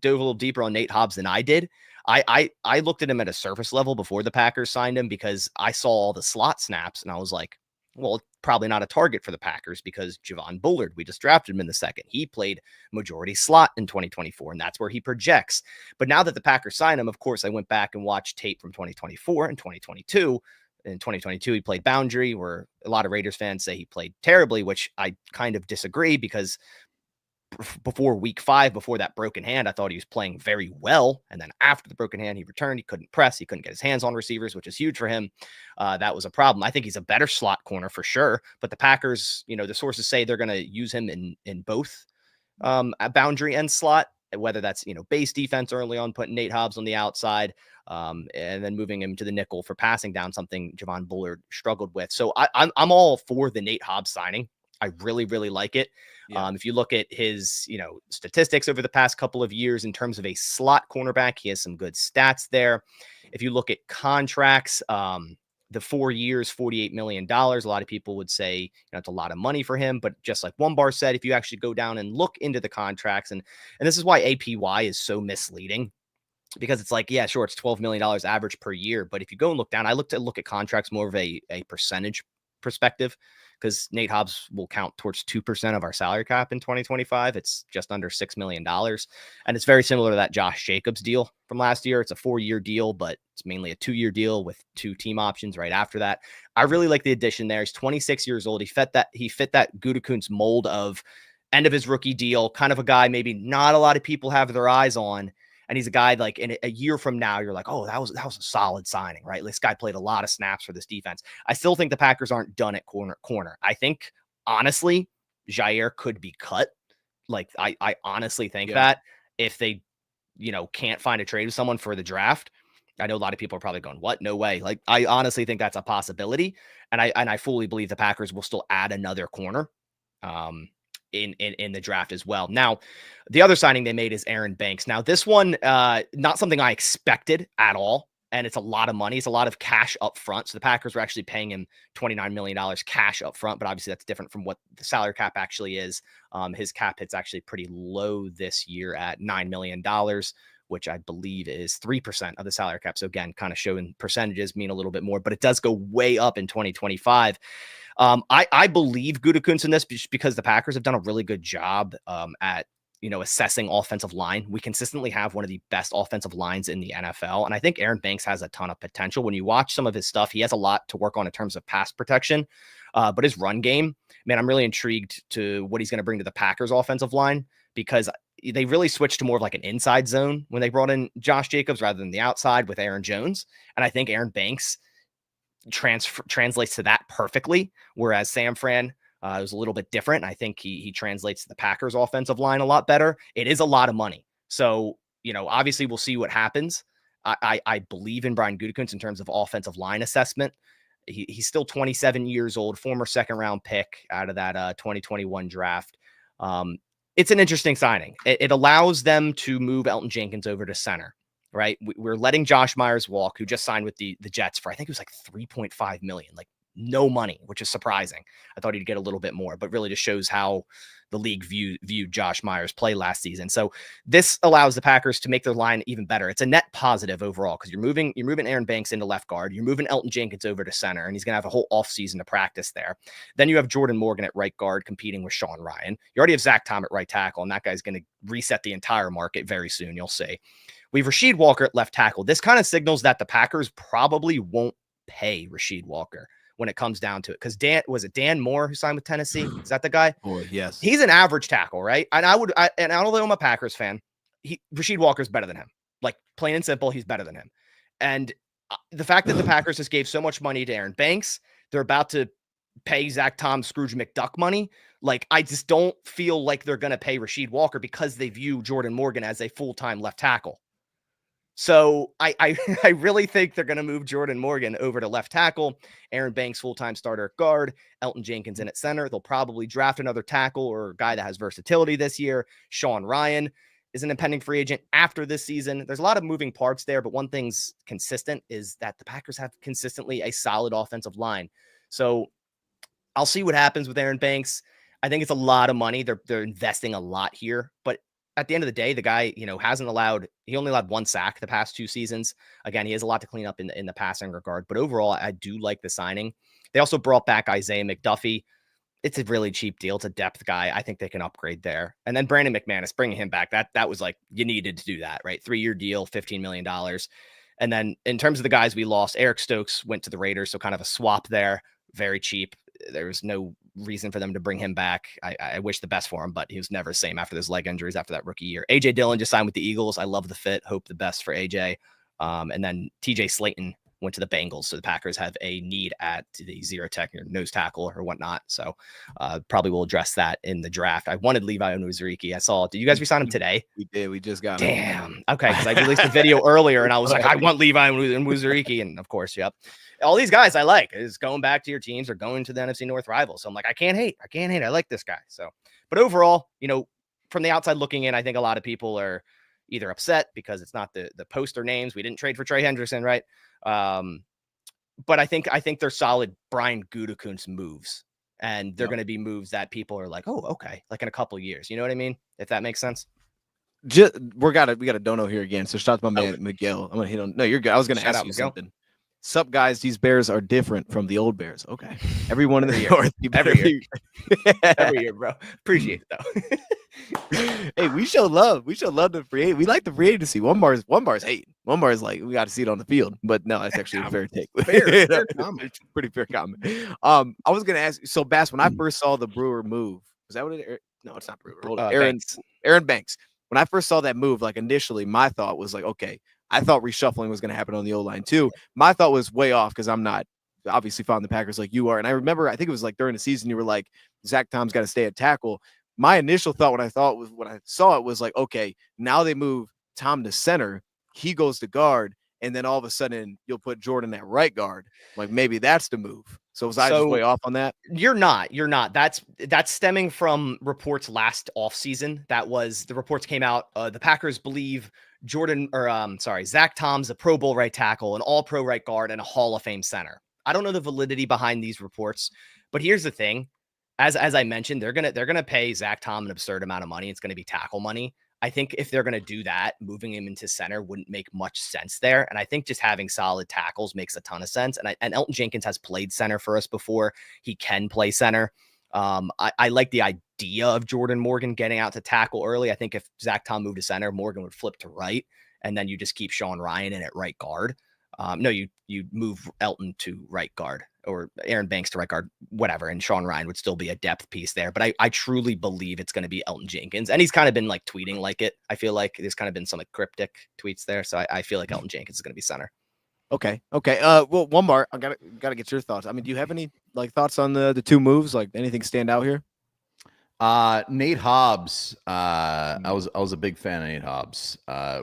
dove a little deeper on Nate Hobbs than I did. I looked at him at a surface level before the Packers signed him because I saw all the slot snaps and I was like, well, probably not a target for the Packers because Javon Bullard, we just drafted him in the second. He played majority slot in 2024, and that's where he projects. But now that the Packers signed him, of course, I went back and watched tape from 2024 and 2022. In 2022, he played boundary, where a lot of Raiders fans say he played terribly, which I kind of disagree because before week 5, before that broken hand, I thought he was playing very well. And then after the broken hand, he returned. He couldn't press. He couldn't get his hands on receivers, which is huge for him. That was a problem. I think he's a better slot corner for sure. But the Packers, the sources say they're going to use him in both boundary and slot, whether that's, base defense early on, putting Nate Hobbs on the outside, and then moving him to the nickel for passing down, something Javon Bullard struggled with. So I'm all for the Nate Hobbs signing. I really, really like it. Yeah. If you look at his, statistics over the past couple of years in terms of a slot cornerback, he has some good stats there. If you look at contracts, the 4 years, $48 million, a lot of people would say, it's a lot of money for him. But just like One Bar said, if you actually go down and look into the contracts, and this is why APY is so misleading, because it's like, yeah, sure, it's $12 million average per year. But if you go and look down, I look at contracts more of a percentage perspective, because Nate Hobbs will count towards 2% of our salary cap in 2025. It's just under $6 million. And it's very similar to that Josh Jacobs deal from last year. It's a 4-year deal, but it's mainly a 2-year deal with 2 team options right after that. I really like the addition there. He's 26 years old. He fit that Gutekunst mold of end of his rookie deal, kind of a guy maybe not a lot of people have their eyes on. And he's a guy like in a year from now, you're like, oh, that was a solid signing, right? This guy played a lot of snaps for this defense. I still think the Packers aren't done at corner. I think, honestly, Jair could be cut. Like, I honestly think that if they, can't find a trade with someone for the draft, I know a lot of people are probably going, what? No way. Like, I honestly think that's a possibility. And I fully believe the Packers will still add another corner. In the draft as well. Now, the other signing they made is Aaron Banks. Now, this one, not something I expected at all. and it's a lot of money. It's a lot of cash up front. So the Packers were actually paying him $29 million cash up front, but obviously that's different from what the salary cap actually is. His cap hit's actually pretty low this year at $9 million, which I believe is 3% of the salary cap. So again, kind of showing percentages mean a little bit more, but it does go way up in 2025. I believe Gutekunst in this because the Packers have done a really good job at assessing offensive line. We consistently have one of the best offensive lines in the NFL. And I think Aaron Banks has a ton of potential. When you watch some of his stuff, he has a lot to work on in terms of pass protection. But his run game, man, I'm really intrigued to what he's going to bring to the Packers offensive line, because they really switched to more of like an inside zone when they brought in Josh Jacobs rather than the outside with Aaron Jones. And I think Aaron Banks translates to that perfectly. Whereas Sam Fran, it was a little bit different. I think he translates to the Packers offensive line a lot better. It is a lot of money. So, obviously we'll see what happens. I believe in Brian Gutekunst in terms of offensive line assessment. He's still 27 years old, former second round pick out of that 2021 draft. It's an interesting signing. It allows them to move Elton Jenkins over to center, right? We're letting Josh Myers walk, who just signed with the Jets for, I think it was like $3.5 million, like no money, which is surprising. I thought he'd get a little bit more, but really just shows how the league viewed Josh Myers play last season. So this allows the Packers to make their line even better. It's a net positive overall, because you're moving Aaron Banks into left guard. You're moving Elton Jenkins over to center, and he's going to have a whole offseason to practice there. Then you have Jordan Morgan at right guard competing with Sean Ryan. You already have Zach Tom at right tackle, and that guy's going to reset the entire market very soon. You'll see. We have Rasheed Walker at left tackle. This kind of signals that the Packers probably won't pay Rasheed Walker when it comes down to it. Because Dan Moore, who signed with Tennessee? Is that the guy? Oh, yes. He's an average tackle, right? And although I'm a Packers fan, Rasheed Walker's better than him. Like, plain and simple, he's better than him. And the fact that the Packers just gave so much money to Aaron Banks, they're about to pay Zach Tom Scrooge McDuck money. Like, I just don't feel like they're going to pay Rasheed Walker because they view Jordan Morgan as a full-time left tackle. So I really think they're going to move Jordan Morgan over to left tackle, Aaron Banks full-time starter at guard, Elton Jenkins in at center. They'll probably draft another tackle or a guy that has versatility this year. Sean Ryan is an impending free agent after this season. There's a lot of moving parts there, but one thing's consistent is that the Packers have consistently a solid offensive line. So I'll see what happens with Aaron Banks. I think it's a lot of money. They're investing a lot here, but at the end of the day, the guy, he only allowed one sack the past 2 seasons. Again, he has a lot to clean up in the passing regard, but overall, I do like the signing. They also brought back Isaiah McDuffie. It's a really cheap deal. It's a depth guy. I think they can upgrade there. And then Brandon McManus, bringing him back, that was like, you needed to do that, right? 3-year deal, $15 million. And then in terms of the guys we lost, Eric Stokes went to the Raiders, so kind of a swap there, very cheap. There was no reason for them to bring him back. I wish the best for him, but he was never the same after those leg injuries after that rookie year. AJ Dillon just signed with the Eagles. I love the fit. Hope the best for AJ. And then TJ Slayton went to the Bengals. So the Packers have a need at the zero tech or nose tackle or whatnot. So probably will address that in the draft. I wanted Levi Onwuzurike. Did you guys resign him today? We did. We just got him. Damn. Okay. Because I released a video earlier and I was like, I want Levi Onwuzurike. And of course, yep. All these guys I like is going back to your teams or going to the NFC North rivals. So I'm like, I can't hate. I like this guy. So, but overall, from the outside looking in, I think a lot of people are either upset because it's not the poster names. We didn't trade for Trey Hendrickson, right? But I think they're solid Brian Gutekunst moves, and they're going to be moves that people are like, oh, okay, like in a couple of years. You know what I mean? If that makes sense. We got a dono here again. So shout out to my man Miguel. I'm gonna hit on. No, you're good. I was gonna ask you something. Sup, guys? These Bears are different from the old Bears. Okay, everyone in the North. Every year, bro. Appreciate it though. Hey, we show love. We show love to free agent. We like the free agency. One bar's hating. One bar's like, we got to see it on the field. But no, that's actually a fair take. Fair comment. Pretty fair comment. I was gonna ask. So, Bass, when I first saw the Brewer move, was that what it? No, it's not Brewer. Hold on. Aaron Banks. When I first saw that move, like initially, my thought was like, okay. I thought reshuffling was going to happen on the O-line too. My thought was way off because I'm not obviously following the Packers like you are. And I remember, I think it was like during the season, you were like, Zach Tom's got to stay at tackle. My initial thought when I saw it was like, okay, now they move Tom to center. He goes to guard. and then all of a sudden you'll put Jordan at right guard. Like maybe that's the move. So was I just way off on that? You're not. That's stemming from reports last offseason. The reports came out. The Packers believe Zach Tom's a Pro Bowl right tackle, an all pro right guard, and a Hall of Fame center. I don't know the validity behind these reports, but here's the thing. As I mentioned, they're gonna pay Zach Tom an absurd amount of money. It's gonna be tackle money. I think if they're gonna do that, moving him into center wouldn't make much sense there. And I think just having solid tackles makes a ton of sense. And Elton Jenkins has played center for us before. He can play center. I like the idea of Jordan Morgan getting out to tackle early. I think if Zach Tom moved to center, Morgan would flip to right, and then you just keep Sean Ryan in at right guard. No, you move Elton to right guard or Aaron Banks to right guard, whatever, and Sean Ryan would still be a depth piece there. But I truly believe it's going to be Elton Jenkins, and he's kind of been like tweeting like it. I feel like there's kind of been some like cryptic tweets there, so I feel like Elton Jenkins is going to be center. Okay. Well, one more. I gotta get your thoughts. I mean, do you have any like thoughts on the two moves? Like anything stand out here? Nate Hobbs. I was a big fan of Nate Hobbs. A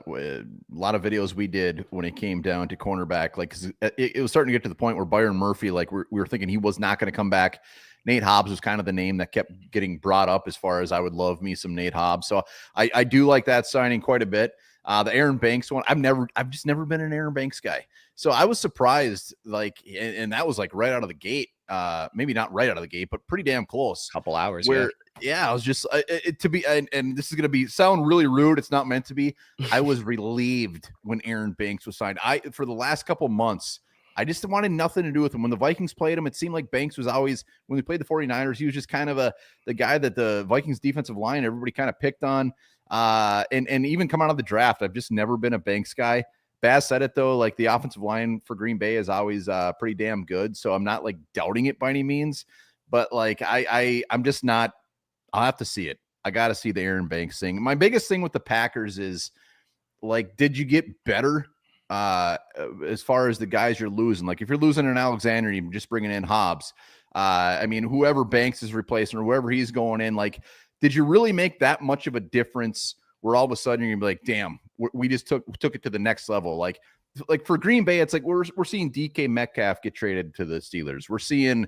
lot of videos we did when it came down to cornerback, like 'cause it was starting to get to the point where Byron Murphy, like we were thinking he was not going to come back. Nate Hobbs was kind of the name that kept getting brought up as far as I would love me some Nate Hobbs. So I do like that signing quite a bit. The Aaron Banks one, I've just never been an Aaron Banks guy. So I was surprised, like, and that was like right out of the gate. Maybe not right out of the gate, but pretty damn close. Couple hours. Where, yeah, I was just and this is going to sound really rude. It's not meant to be. I was relieved when Aaron Banks was signed. For the last couple months, I just wanted nothing to do with him. When the Vikings played him, it seemed like Banks was always, when we played the 49ers, he was just kind of the guy that the Vikings defensive line, everybody kind of picked on. And even come out of the draft, I've just never been a Banks guy. Baz said it though, like the offensive line for Green Bay is always pretty damn good. So I'm not like doubting it by any means, but like I'm just not. I'll have to see it. I got to see the Aaron Banks thing. My biggest thing with the Packers is like, did you get better as far as the guys you're losing? Like if you're losing an Alexander, you're just bringing in Hobbs. I mean, whoever Banks is replacing or whoever he's going in, like, did you really make that much of a difference where all of a sudden you're gonna be like, damn, we just took it to the next level? Like for Green Bay, it's like we're seeing DK Metcalf get traded to the Steelers. We're seeing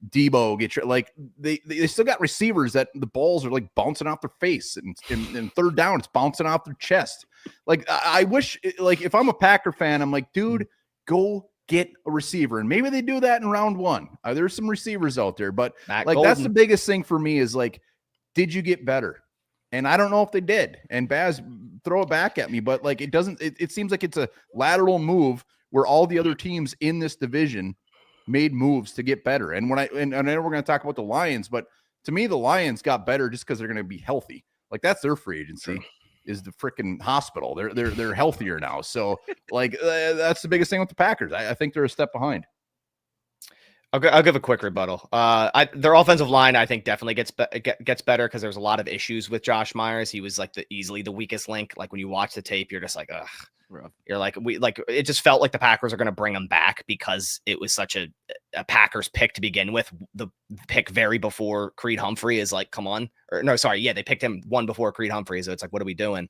Debo get like they still got receivers that the balls are like bouncing off their face, and third down it's bouncing off their chest. Like I wish, like if I'm a Packer fan, I'm like, dude, go get a receiver, and maybe they do that in round one. There's some receivers out there, but Matt like Golden. That's the biggest thing for me is like, did you get better? And I don't know if they did. And Baz, throw it back at me, but like it seems like it's a lateral move where all the other teams in this division made moves to get better. And I know we're going to talk about the Lions, but to me, the Lions got better just because they're going to be healthy. Like that's their free agency is the freaking hospital. They're healthier now. So like that's the biggest thing with the Packers. I think they're a step behind. I'll give a quick rebuttal. Their offensive line, I think, definitely gets better because there's a lot of issues with Josh Myers. He was like easily the weakest link. Like when you watch the tape, you're just like, ugh. You're like, it just felt like the Packers are going to bring him back because it was such a Packers pick to begin with. The pick very before Creed Humphrey is like, come on. Or no, sorry. Yeah, they picked him one before Creed Humphrey. So it's like, what are we doing?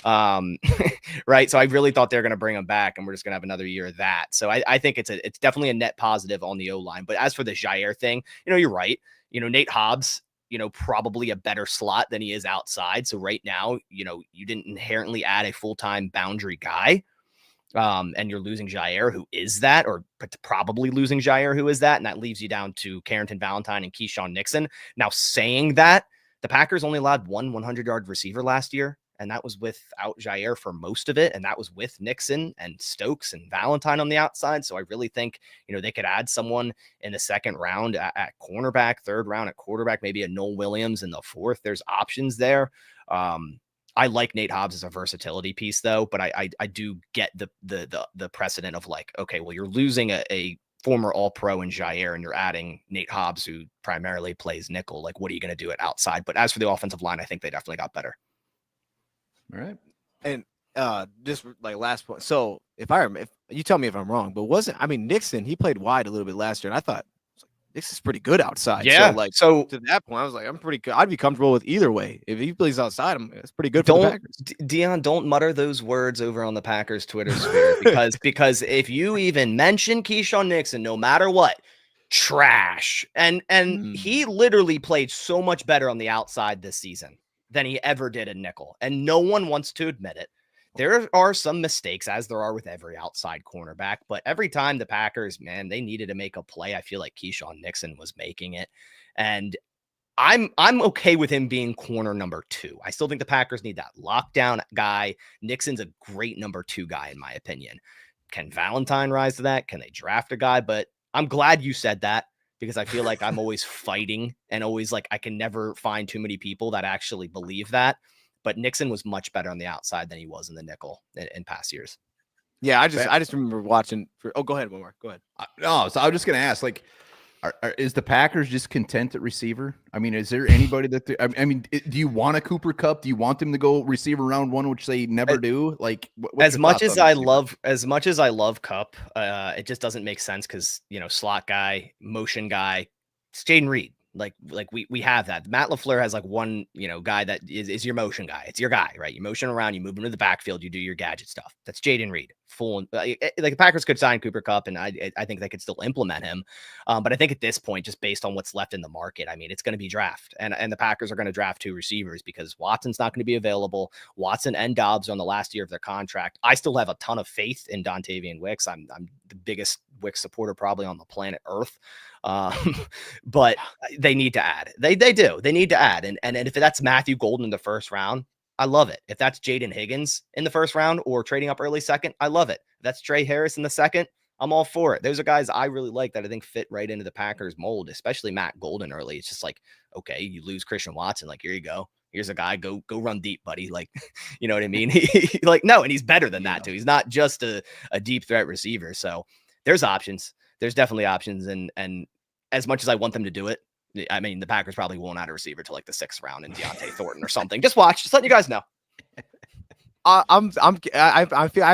Right. So I really thought they're going to bring him back and we're just going to have another year of that. So I think it's definitely a net positive on the O-line. But as for the Jair thing, you're right. Nate Hobbs, probably a better slot than he is outside. So right now, you didn't inherently add a full-time boundary guy. And you're losing Jair, who is that, or probably losing Jair, who is that. And that leaves you down to Carrington Valentine and Keyshawn Nixon. Now saying that, the Packers only allowed one 100-yard receiver last year. And that was without Jair for most of it. And that was with Nixon and Stokes and Valentine on the outside. So I really think, they could add someone in the second round at cornerback, third round at quarterback, maybe a Noel Williams in the fourth. There's options there. I like Nate Hobbs as a versatility piece though, but I do get the precedent of like, okay, well, you're losing a former All-Pro in Jair and you're adding Nate Hobbs, who primarily plays nickel. Like, what are you going to do at outside? But as for the offensive line, I think they definitely got better. All right. And just like last point. So if you tell me if I'm wrong, but Nixon, he played wide a little bit last year. And I thought, This is pretty good outside. Yeah. So, like, So to that point, I was like, I'm pretty good. I'd be comfortable with either way. If he plays outside, it's pretty good for the Packers. Dion, don't mutter those words over on the Packers Twitter sphere because if you even mention Keyshawn Nixon, no matter what, trash. And he literally played so much better on the outside this season than he ever did in nickel. And no one wants to admit it. There are some mistakes, as there are with every outside cornerback, but every time the Packers, man, they needed to make a play, I feel like Keyshawn Nixon was making it. And I'm okay with him being corner number 2. I still think the Packers need that lockdown guy. Nixon's a great number 2 guy, in my opinion. Can Valentine rise to that? Can they draft a guy? But I'm glad you said that, because I feel like I'm always fighting and always like I can never find too many people that actually believe that. But Nixon was much better on the outside than he was in the nickel in past years. Yeah, I just remember watching. Go ahead, one more. Go ahead. No, so I was just gonna ask, like, is the Packers just content at receiver? I mean, is there anybody that do you want a Cooper Kupp? Do you want them to go receiver round 1, which they never do? Like, as much as I love Kupp, it just doesn't make sense because slot guy, motion guy, it's Jaden Reed. Like we have that. Matt LaFleur has like one, guy that is your motion guy. It's your guy, right? You motion around, you move him to the backfield, you do your gadget stuff. That's Jaden Reed. Like the Packers could sign Cooper Kupp, and I think they could still implement him. But I think at this point, just based on what's left in the market, I mean, it's going to be draft, and the Packers are going to draft 2 receivers because Watson's not going to be available. Watson and Dobbs are on the last year of their contract. I still have a ton of faith in Dontavian Wicks. I'm the biggest Wicks supporter probably on the planet Earth. But they need to add. They do. They need to add. And if that's Matthew Golden in the first round, I love it. If that's Jaden Higgins in the first round or trading up early second, I love it. If that's Trey Harris in the second, I'm all for it. Those are guys I really like that I think fit right into the Packers mold, especially Matt Golden early. It's just like, okay, you lose Christian Watson. Like, here you go. Here's a guy, go run deep, buddy. Like, you know what I mean? No, and he's better than that too. He's not just a deep threat receiver. So there's options. There's definitely options. And as much as I want them to do it, I mean, the Packers probably won't add a receiver till like the 6th round in Deontay Thornton or something. Just watch. Just letting you guys know. I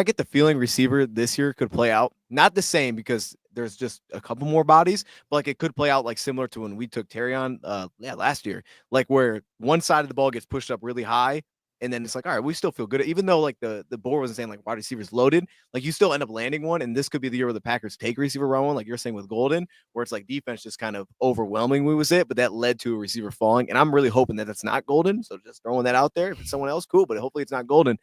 get the feeling receiver this year could play out not the same because there's just a couple more bodies, but like it could play out like similar to when we took Terry on last year, like where one side of the ball gets pushed up really high. And then it's like, all right, we still feel good. Even though like the board wasn't saying like wide receivers loaded, like you still end up landing one. And this could be the year where the Packers take receiver round 1, like you're saying with Golden, where it's like defense just kind of overwhelming was it, but that led to a receiver falling. And I'm really hoping that that's not Golden. So just throwing that out there. If it's someone else, cool, but hopefully it's not Golden.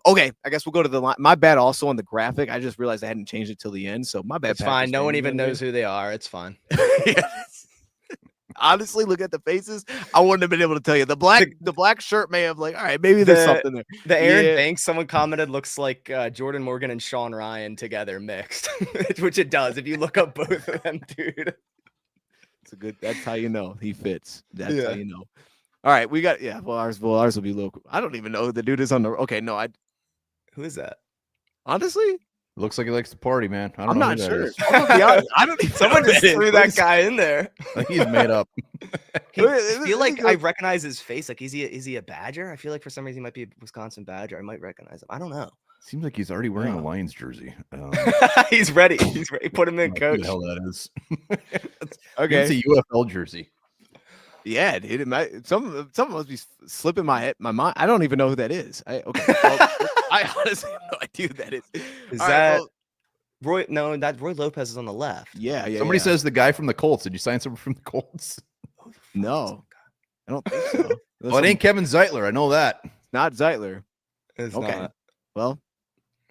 Okay, I guess we'll go to the line. My bad also on the graphic. I just realized I hadn't changed it till the end. So my bad. It's fine. No one even knows who they are. It's fine. Honestly, look at the faces. I wouldn't have been able to tell you. The black shirt may have like, all right, maybe there's something there. The Aaron Banks, someone commented, looks like Jordan Morgan and Sean Ryan together mixed, which it does. If you look up both of them, dude. It's a good. That's how you know he fits. That's how you know. All right, we got ours will be local. I don't even know who the dude is on the. Okay, no, Who is that? Honestly. Looks like he likes to party, man. I'm not sure. I'm gonna be honest. I don't even Someone just threw that guy in there. He's made up. I feel like I recognize his face. Like, is he a Badger? I feel like for some reason he might be a Wisconsin Badger. I might recognize him. I don't know. Seems like he's already wearing a Lions jersey. He's ready. He's ready. Put him in, coach. Who the hell that is? Okay. It's a UFL jersey. Yeah, dude. Some must be slipping my mind. I don't even know who that is. I honestly have no idea who that is. Is that Roy? No, that Roy Lopez is on the left. Yeah. Somebody says the guy from the Colts. Did you sign someone from the Colts? No, I don't think so. Well, it ain't Kevin Zeitler. I know that. It's not Zeitler. It's okay. Not.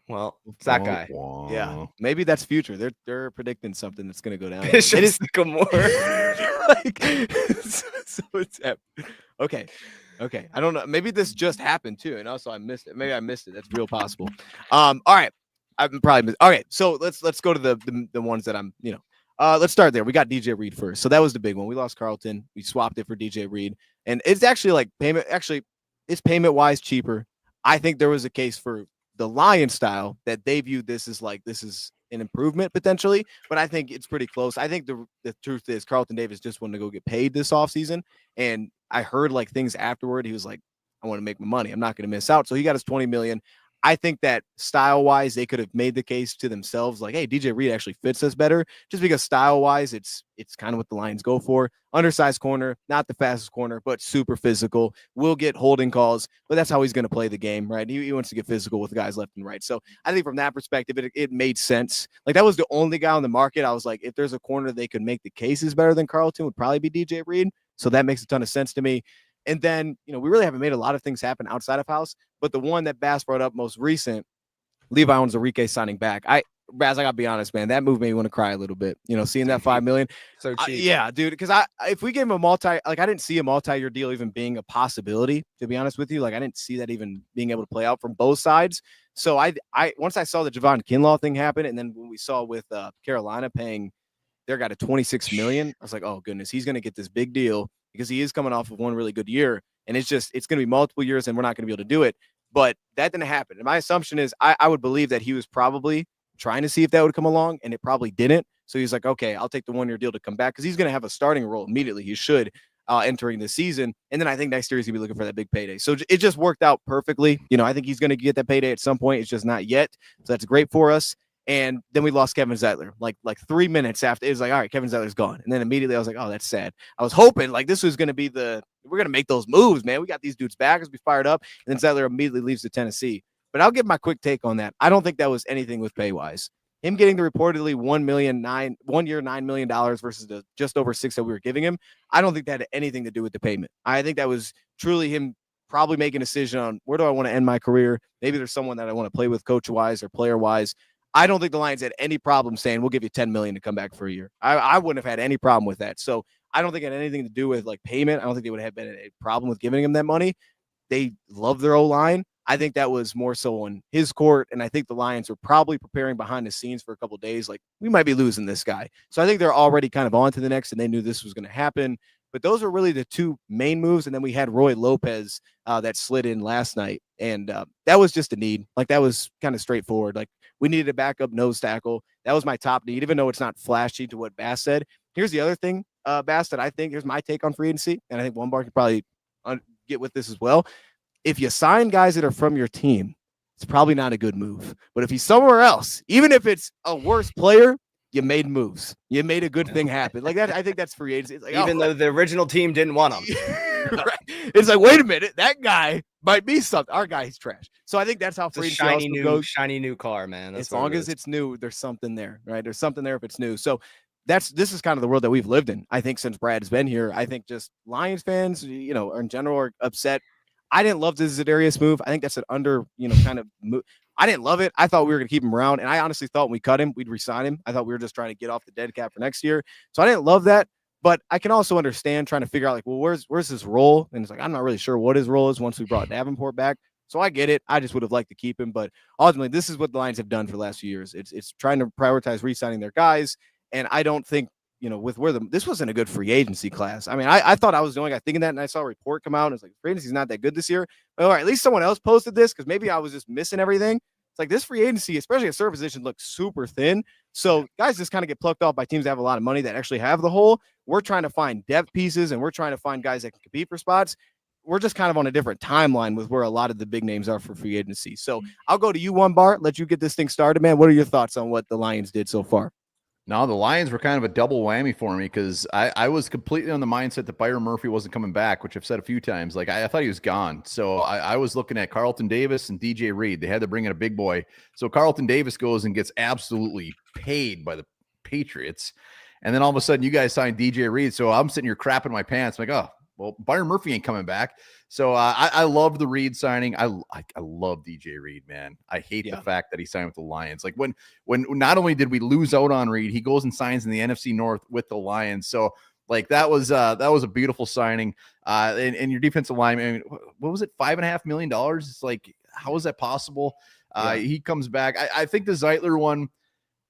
Well, it's that guy. Yeah, maybe that's future. They're predicting something that's going to go down. It is Sycamore. So it's happening. Okay. I don't know. Maybe this just happened too, and also I missed it. Maybe I missed it. That's real possible. All right. I'm probably all right. So let's go to the ones that I'm. Let's start there. We got DJ Reed first. So that was the big one. We lost Carlton. We swapped it for DJ Reed, and it's actually like payment. Actually, it's payment wise cheaper. I think there was a case for the Lion style that they viewed this as like this is an improvement potentially, but I think it's pretty close. I think the truth is Carlton Davis just wanted to go get paid this offseason, and I heard like things afterward. He was like, I want to make my money. I'm not going to miss out. So he got his $20 million. I think that style-wise, they could have made the case to themselves, like, hey, DJ Reed actually fits us better, just because style-wise, it's kind of what the Lions go for. Undersized corner, not the fastest corner, but super physical. Will get holding calls, but that's how he's going to play the game, right? He wants to get physical with guys left and right. So I think from that perspective, it made sense. Like, that was the only guy on the market. I was like, if there's a corner they could make the cases better than Carlton, would probably be DJ Reed. So that makes a ton of sense to me. And then, we really haven't made a lot of things happen outside of house, but the one that Bass brought up most recent, Levi Onwuzurike signing back. Baz, I gotta be honest, man, that move made me want to cry a little bit. Seeing that $5 million. So cheap. Yeah, dude. Because if we gave him I didn't see a multi-year deal even being a possibility, to be honest with you. Like, I didn't see that even being able to play out from both sides. So I once I saw the Javon Kinlaw thing happen, and then when we saw with Carolina paying their guy to $26 million, I was like, oh goodness, he's gonna get this big deal because he is coming off of one really good year, and it's going to be multiple years, and we're not going to be able to do it. But that didn't happen. And my assumption is I would believe that he was probably trying to see if that would come along, and it probably didn't. So he's like, okay, I'll take the 1-year deal to come back because he's going to have a starting role immediately. He should entering the season. And then I think next year he's going to be looking for that big payday. So it just worked out perfectly. I think he's going to get that payday at some point. It's just not yet. So that's great for us. And then we lost Kevin Zeitler like 3 minutes after. It was like, all right, Kevin Zeitler's gone. And then immediately I was like, oh, that's sad. I was hoping like this was going to be we're going to make those moves, man. We got these dudes back as we fired up. And then Zeitler immediately leaves to Tennessee. But I'll give my quick take on that. I don't think that was anything with pay-wise. Him getting the reportedly $1 year, $9 million versus the just over $6 million that we were giving him. I don't think that had anything to do with the payment. I think that was truly him probably making a decision on where do I want to end my career. Maybe there's someone that I want to play with coach-wise or player-wise. I don't think the Lions had any problem saying we'll give you $10 million to come back for a year. I wouldn't have had any problem with that. So I don't think it had anything to do with like payment. I don't think they would have been a problem with giving him that money. They love their O-line. I think that was more so on his court, and I think the Lions were probably preparing behind the scenes for a couple of days. Like, we might be losing this guy. So I think they're already kind of on to the next, and they knew this was going to happen. But those are really the two main moves. And then we had Roy Lopez that slid in last night, and that was just a need. Like, that was kind of straightforward. Like, we needed a backup nose tackle. That was my top need, even though it's not flashy to what Bass said. Here's the other thing, Bass, that I think, here's my take on free agency, and I think One Bar could probably get with this as well. If you sign guys that are from your team, it's probably not a good move. But if he's somewhere else, even if it's a worse player, you made moves. You made a good thing happen. Like that, I think that's free agency. It's like, even though the original team didn't want him. Right. It's like, wait a minute, that guy might be something. Our guy's trash. So I think that's how free agency goes. Shiny new car, man. That's as long as it's new, there's something there, right? There's something there if it's new. So this is kind of the world that we've lived in. I think since Brad's been here, I think just Lions fans, or in general, are upset. I didn't love the Za'Darius move. I think that's an kind of move. I didn't love it. I thought we were going to keep him around, and I honestly thought when we cut him, we'd resign him. I thought we were just trying to get off the dead cap for next year. So I didn't love that, but I can also understand trying to figure out, like, well, where's his role? And it's like, I'm not really sure what his role is once we brought Davenport back. So I get it. I just would have liked to keep him, but ultimately, this is what the Lions have done for the last few years. It's trying to prioritize re-signing their guys, and I don't think, with this wasn't a good free agency class. I mean, I thought I was the only guy thinking that, and I saw a report come out, and it's like, free agency's not that good this year. But, all right, at least someone else posted this, because maybe I was just missing everything. It's like this free agency, especially at certain positions, looks super thin. So guys just kind of get plucked off by teams that have a lot of money that actually have the hole. We're trying to find depth pieces, and we're trying to find guys that can compete for spots. We're just kind of on a different timeline with where a lot of the big names are for free agency. So I'll go to you, One Bar, let you get this thing started, man. What are your thoughts on what the Lions did so far? No, the Lions were kind of a double whammy for me because I was completely on the mindset that Byron Murphy wasn't coming back, which I've said a few times. Like, I thought he was gone. So I was looking at Carlton Davis and DJ Reed. They had to bring in a big boy. So Carlton Davis goes and gets absolutely paid by the Patriots. And then all of a sudden you guys signed DJ Reed. So I'm sitting here crapping my pants. I'm like, oh, well, Byron Murphy ain't coming back. So I love the Reed signing. I love DJ Reed, man. I hate the fact that he signed with the Lions. Like when not only did we lose out on Reed, he goes and signs in the NFC North with the Lions. So like that was a beautiful signing. And your defensive line, I mean, what was it? $5.5 million. It's like, how is that possible? He comes back. I think the Zeitler one,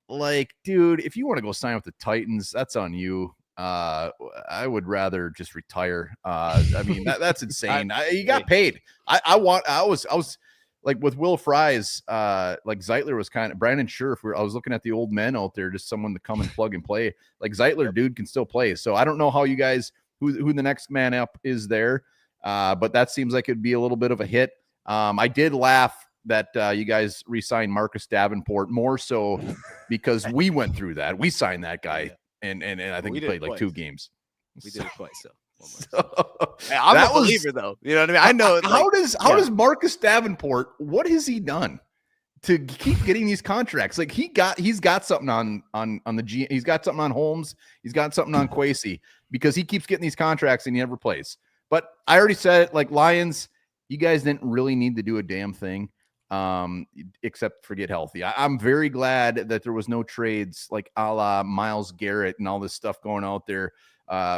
like, dude, if you want to go sign with the Titans, that's on you. I would rather just retire. I mean, that's insane. He got paid. I was like with Will Fries, like Zeitler was kind of Brandon Scherf. I was looking at the old men out there, just someone to come and plug and play. Like Zeitler, dude, can still play. So I don't know how you guys, who the next man up is there. But that seems like it'd be a little bit of a hit. I did laugh that you guys re-signed Marcus Davenport, more so because we went through that. We signed that guy, and I think he played like 2 games. We did it twice, so. I'm a believer, though. You know what I mean? I know. How does Marcus Davenport? What has he done to keep getting these contracts? Like he's got something on the G. He's got something on Holmes. He's got something on Kwesi because he keeps getting these contracts and he never plays. But I already said it. Like Lions, you guys didn't really need to do a damn thing, except for get healthy. I'm very glad that there was no trades like a la Myles Garrett and all this stuff going out there.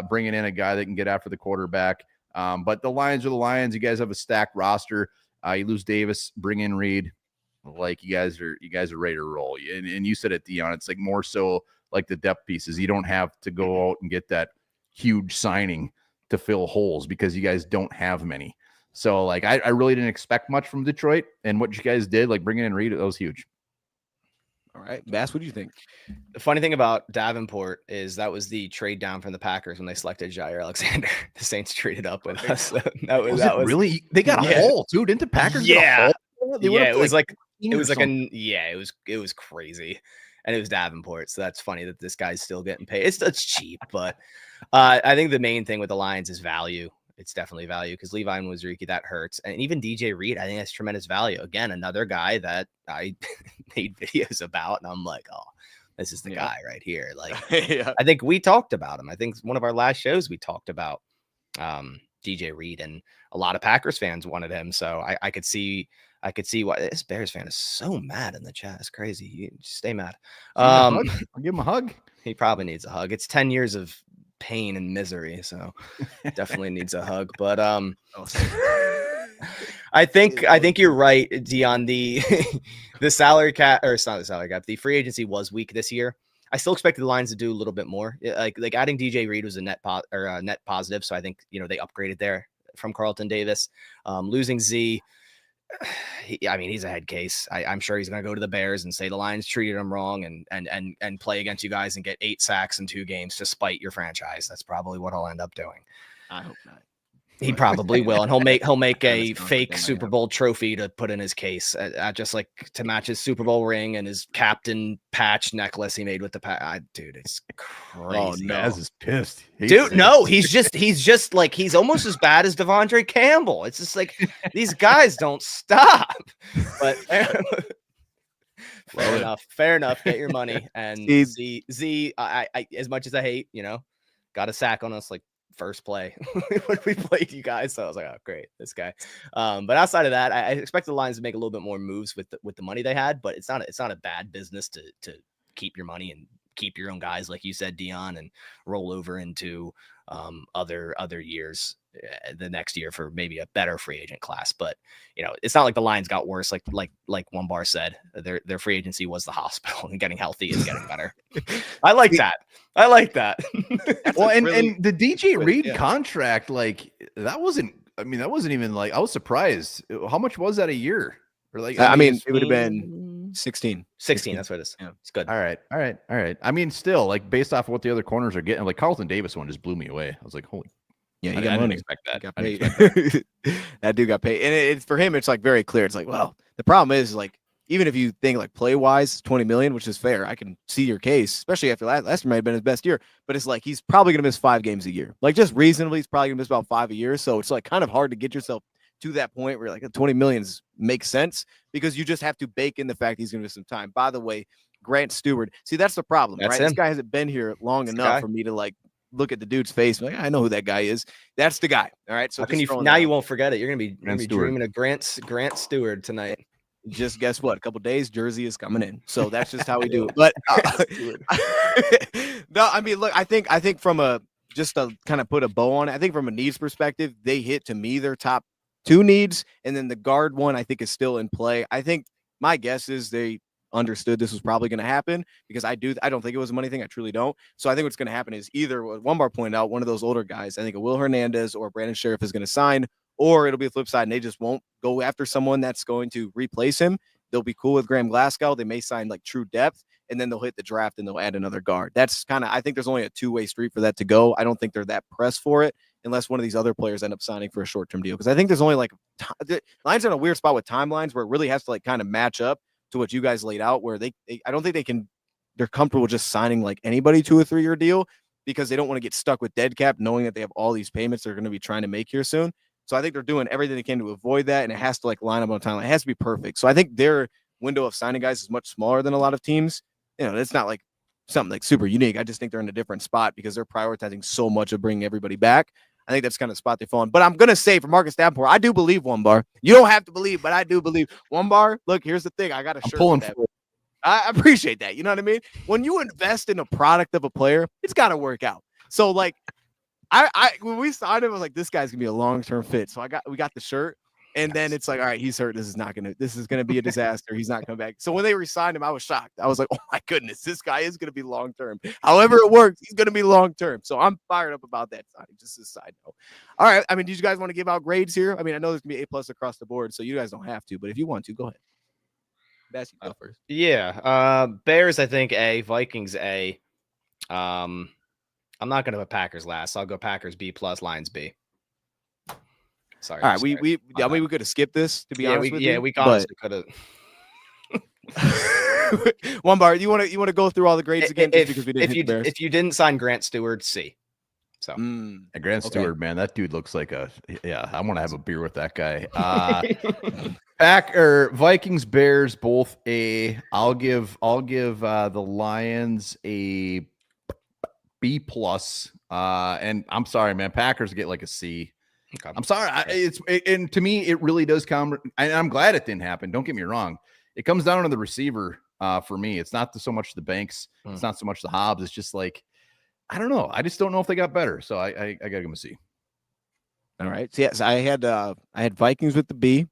Bringing in a guy that can get after the quarterback. But the Lions are the Lions. You guys have a stacked roster. You lose Davis, bring in Reed. Like you guys are ready to roll. And you said it, Dion. It's like more so like the depth pieces. You don't have to go out and get that huge signing to fill holes because you guys don't have many. So like I really didn't expect much from Detroit. And what you guys did, like bringing in Reed, that was huge. All right, Bass, what do you think? The funny thing about Davenport is that was the trade down from the Packers when they selected Jair Alexander. The Saints traded up with us. So that was really. They got a hole too, didn't the Packers? Yeah, it was crazy, and it was Davenport. So that's funny that this guy's still getting paid. It's cheap, but I think the main thing with the Lions is value. It's definitely value because Levi and Waziriki, that hurts. And even DJ Reed, I think that's tremendous value. Again, another guy that I made videos about. And I'm like, oh, this is the guy right here. Like, I think we talked about him. I think one of our last shows we talked about DJ Reed, and a lot of Packers fans wanted him. So I could see why this Bears fan is so mad in the chat. It's crazy. You just stay mad. I'll give him a hug. He probably needs a hug. It's 10 years of pain and misery, so definitely needs a hug. But I think you're right, Dion. The salary cap, or it's not the salary cap, the free agency was weak this year. I still expected the Lions to do a little bit more. Like adding DJ Reed was a net positive, so I think they upgraded there from Carlton Davis. Losing Z, he's a head case. I'm sure he's going to go to the Bears and say the Lions treated him wrong and play against you guys and get 8 sacks in 2 games to spite your franchise. That's probably what he'll end up doing. I hope not. He probably will, and he'll make a fake Super Bowl trophy to put in his case, just like to match his Super Bowl ring and his captain patch necklace he made with the dude. It's crazy. Oh, Naz is pissed. Dude, no, he's just like he's almost as bad as Devondre Campbell. It's just like these guys don't stop. But fair enough. Get your money. And Z, I as much as I hate, got a sack on us like first play when we played you guys. So I was like, oh, great, this guy. But outside of that, I expect the Lions to make a little bit more moves with the money they had, but it's not a bad business to keep your money and keep your own guys, like you said, Dion, and roll over into other years the next year for maybe a better free agent class. But it's not like the Lions got worse. Like one bar said, their free agency was the hospital, and getting healthy is getting better. I like that. Well, and the DJ Reed contract, like that wasn't even like, I was surprised. How much was that a year? Or like, it would have been 16. That's what it is. Yeah, it's good. All right. I mean, still, like based off of what the other corners are getting, like Carlton Davis one just blew me away. I was like, holy. Yeah, I didn't expect that. Got paid. That dude got paid, and it's for him. It's like very clear. It's like, well, the problem is like, even if you think like play wise, 20 million, which is fair, I can see your case, especially after last year might have been his best year. But it's like he's probably gonna miss 5 games a year. Like just reasonably, he's probably gonna miss about 5 a year. So it's like kind of hard to get yourself to that point where like 20 million makes sense, because you just have to bake in the fact he's gonna miss some time. By the way, Grant Stewart. See, that's the problem, right? This guy hasn't been here long enough for me to like look at the dude's face. Like, I know who that guy is. That's the guy. All right. So you won't forget it. You're gonna be dreaming of Grant Stewart tonight. Just guess what? A couple days, Jersey is coming in. So that's just how we do it. But no, I mean, look, I think from just to kind of put a bow on it, I think from a needs perspective, they hit to me their top 2 needs, and then the guard one I think is still in play. I think my guess is they understood this was probably going to happen, because I don't think it was a money thing. I truly don't. So I think what's going to happen is either what one bar pointed out, one of those older guys, I think a Will Hernandez or Brandon Sheriff is going to sign, or it'll be the flip side and they just won't go after someone that's going to replace him. They'll be cool with Graham Glasgow. They may sign like true depth, and then they'll hit the draft and they'll add another guard. That's kind of, I think there's only a 2-way street for that to go. I don't think they're that pressed for it. unless one of these other players end up signing for a short-term deal. Because I think there's only like the Lions are in a weird spot with timelines where it really has to like kind of match up to what you guys laid out. Where I don't think they're comfortable just signing like anybody to a 3-year deal because they don't want to get stuck with dead cap, knowing that they have all these payments they're going to be trying to make here soon. So I think they're doing everything they can to avoid that, and it has to like line up on time. It has to be perfect. So I think their window of signing guys is much smaller than a lot of teams. It's not like something like super unique. I just think they're in a different spot because they're prioritizing so much of bringing everybody back. I think that's kind of the spot they fall in. But I'm going to say for Marcus Davenport, I do believe one bar. You don't have to believe, but I do believe one bar. Look, here's the thing. I got a shirt. Pulling that. I appreciate that. You know what I mean? When you invest in a product of a player, it's got to work out. So like I when we signed him, I was like, this guy's gonna be a long-term fit. So we got the shirt, and then it's like, all right, he's hurt. This is gonna be a disaster. He's not coming back. So when they re-signed him, I was shocked. I was like, oh my goodness, this guy is gonna be long-term. However it works, he's gonna be long-term. So I'm fired up about that signing. Just a side note. All right. I mean, do you guys want to give out grades here? I mean, I know there's gonna be A+ across the board, so you guys don't have to, but if you want to, go ahead. Bass, you go first. Yeah. Bears, I think A. Vikings A. I'm not going to put Packers last. So I'll go Packers B+, Lions B. Sorry. All right, we could have skipped this, to be honest with you. Yeah, we honestly could have. One bar. You want to go through all the grades again? Just because we didn't if you didn't sign Grant Stewart, C. So Grant Stewart, man, that dude looks like I want to have a beer with that guy. Vikings, Bears, both A. I'll give the Lions a B+. And I'm sorry, man, Packers get like a C. Okay. I'm sorry. And to me, it really does come. And I'm glad it didn't happen. Don't get me wrong. It comes down to the receiver for me. It's not so much the Banks. It's not so much the Hobbs. It's just like, I don't know. I just don't know if they got better. So I got to give them a C. All right. So yes, I had Vikings with the B.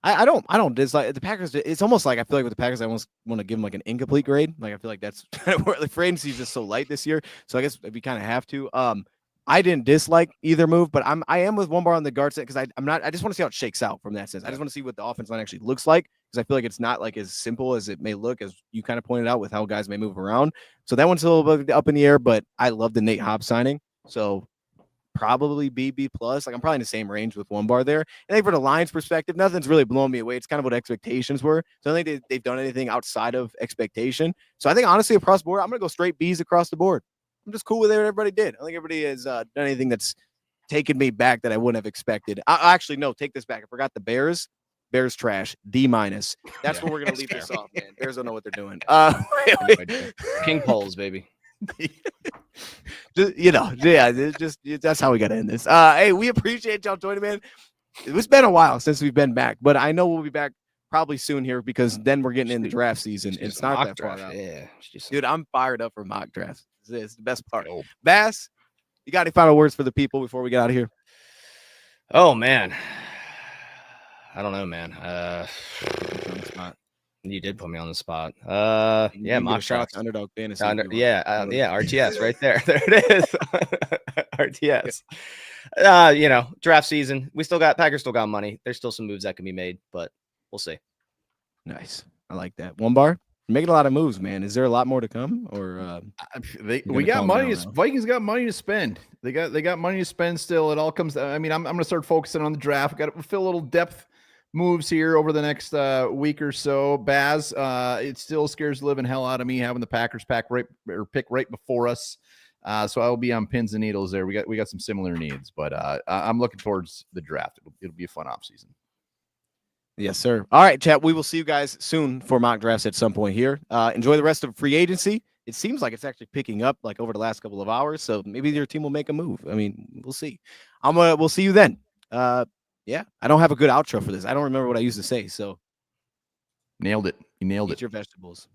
I don't dislike the Packers. It's almost like I feel like with the Packers, I almost want to give them like an incomplete grade. Like I feel like that's kind of where the free agency is just so light this year. So I guess we kind of have to. I didn't dislike either move, but I am with one bar on the guard set because I just want to see how it shakes out from that sense. I just want to see what the offense line actually looks like because I feel like it's not like as simple as it may look, as you kind of pointed out with how guys may move around. So that one's a little bit up in the air, but I love the Nate Hobbs signing. So probably B+. Like I'm probably in the same range with one bar there. And I think for the Lions perspective, nothing's really blowing me away. It's kind of what expectations were. So I don't think they've done anything outside of expectation. So I think honestly across the board, I'm going to go straight B's across the board. I'm just cool with what everybody did. I think everybody has done anything that's taken me back that I wouldn't have expected. I actually, no, take this back. I forgot the Bears. Bears trash. D-. That's where we're going to leave this off, man. Bears don't know what they're doing. King poles, baby. That's how we got to end this. Hey, we appreciate y'all joining, man. It's been a while since we've been back, but I know we'll be back probably soon here because then we're getting into draft season. It's not that far out. Yeah, dude, I'm fired up for mock drafts. It's the best part. Bass, you got any final words for the people before we get out of here? Oh man, I don't know, man. You did put me on the spot. Yeah, mock shout out to Underdog Fantasy. RTS right there. There it is. RTS. Draft season. Packers still got money. There's still some moves that can be made, but we'll see. Nice. I like that. One bar. You're making a lot of moves, man. Is there a lot more to come, or we got money? Vikings got money to spend. They got money to spend still. It all comes. I mean, I'm going to start focusing on the draft. Got to fill a little depth moves here over the next week or so. Baz, it still scares the living hell out of me having the Packers pick right before us. So I will be on pins and needles there. We got some similar needs, but I'm looking towards the draft. It'll be a fun offseason. Yes, sir. All right, chat. We will see you guys soon for mock drafts at some point here. Enjoy the rest of free agency. It seems like it's actually picking up like over the last couple of hours. So maybe your team will make a move. I mean, we'll see. We'll see you then. Yeah, I don't have a good outro for this. I don't remember what I used to say. So nailed it. You nailed it. Eat your vegetables.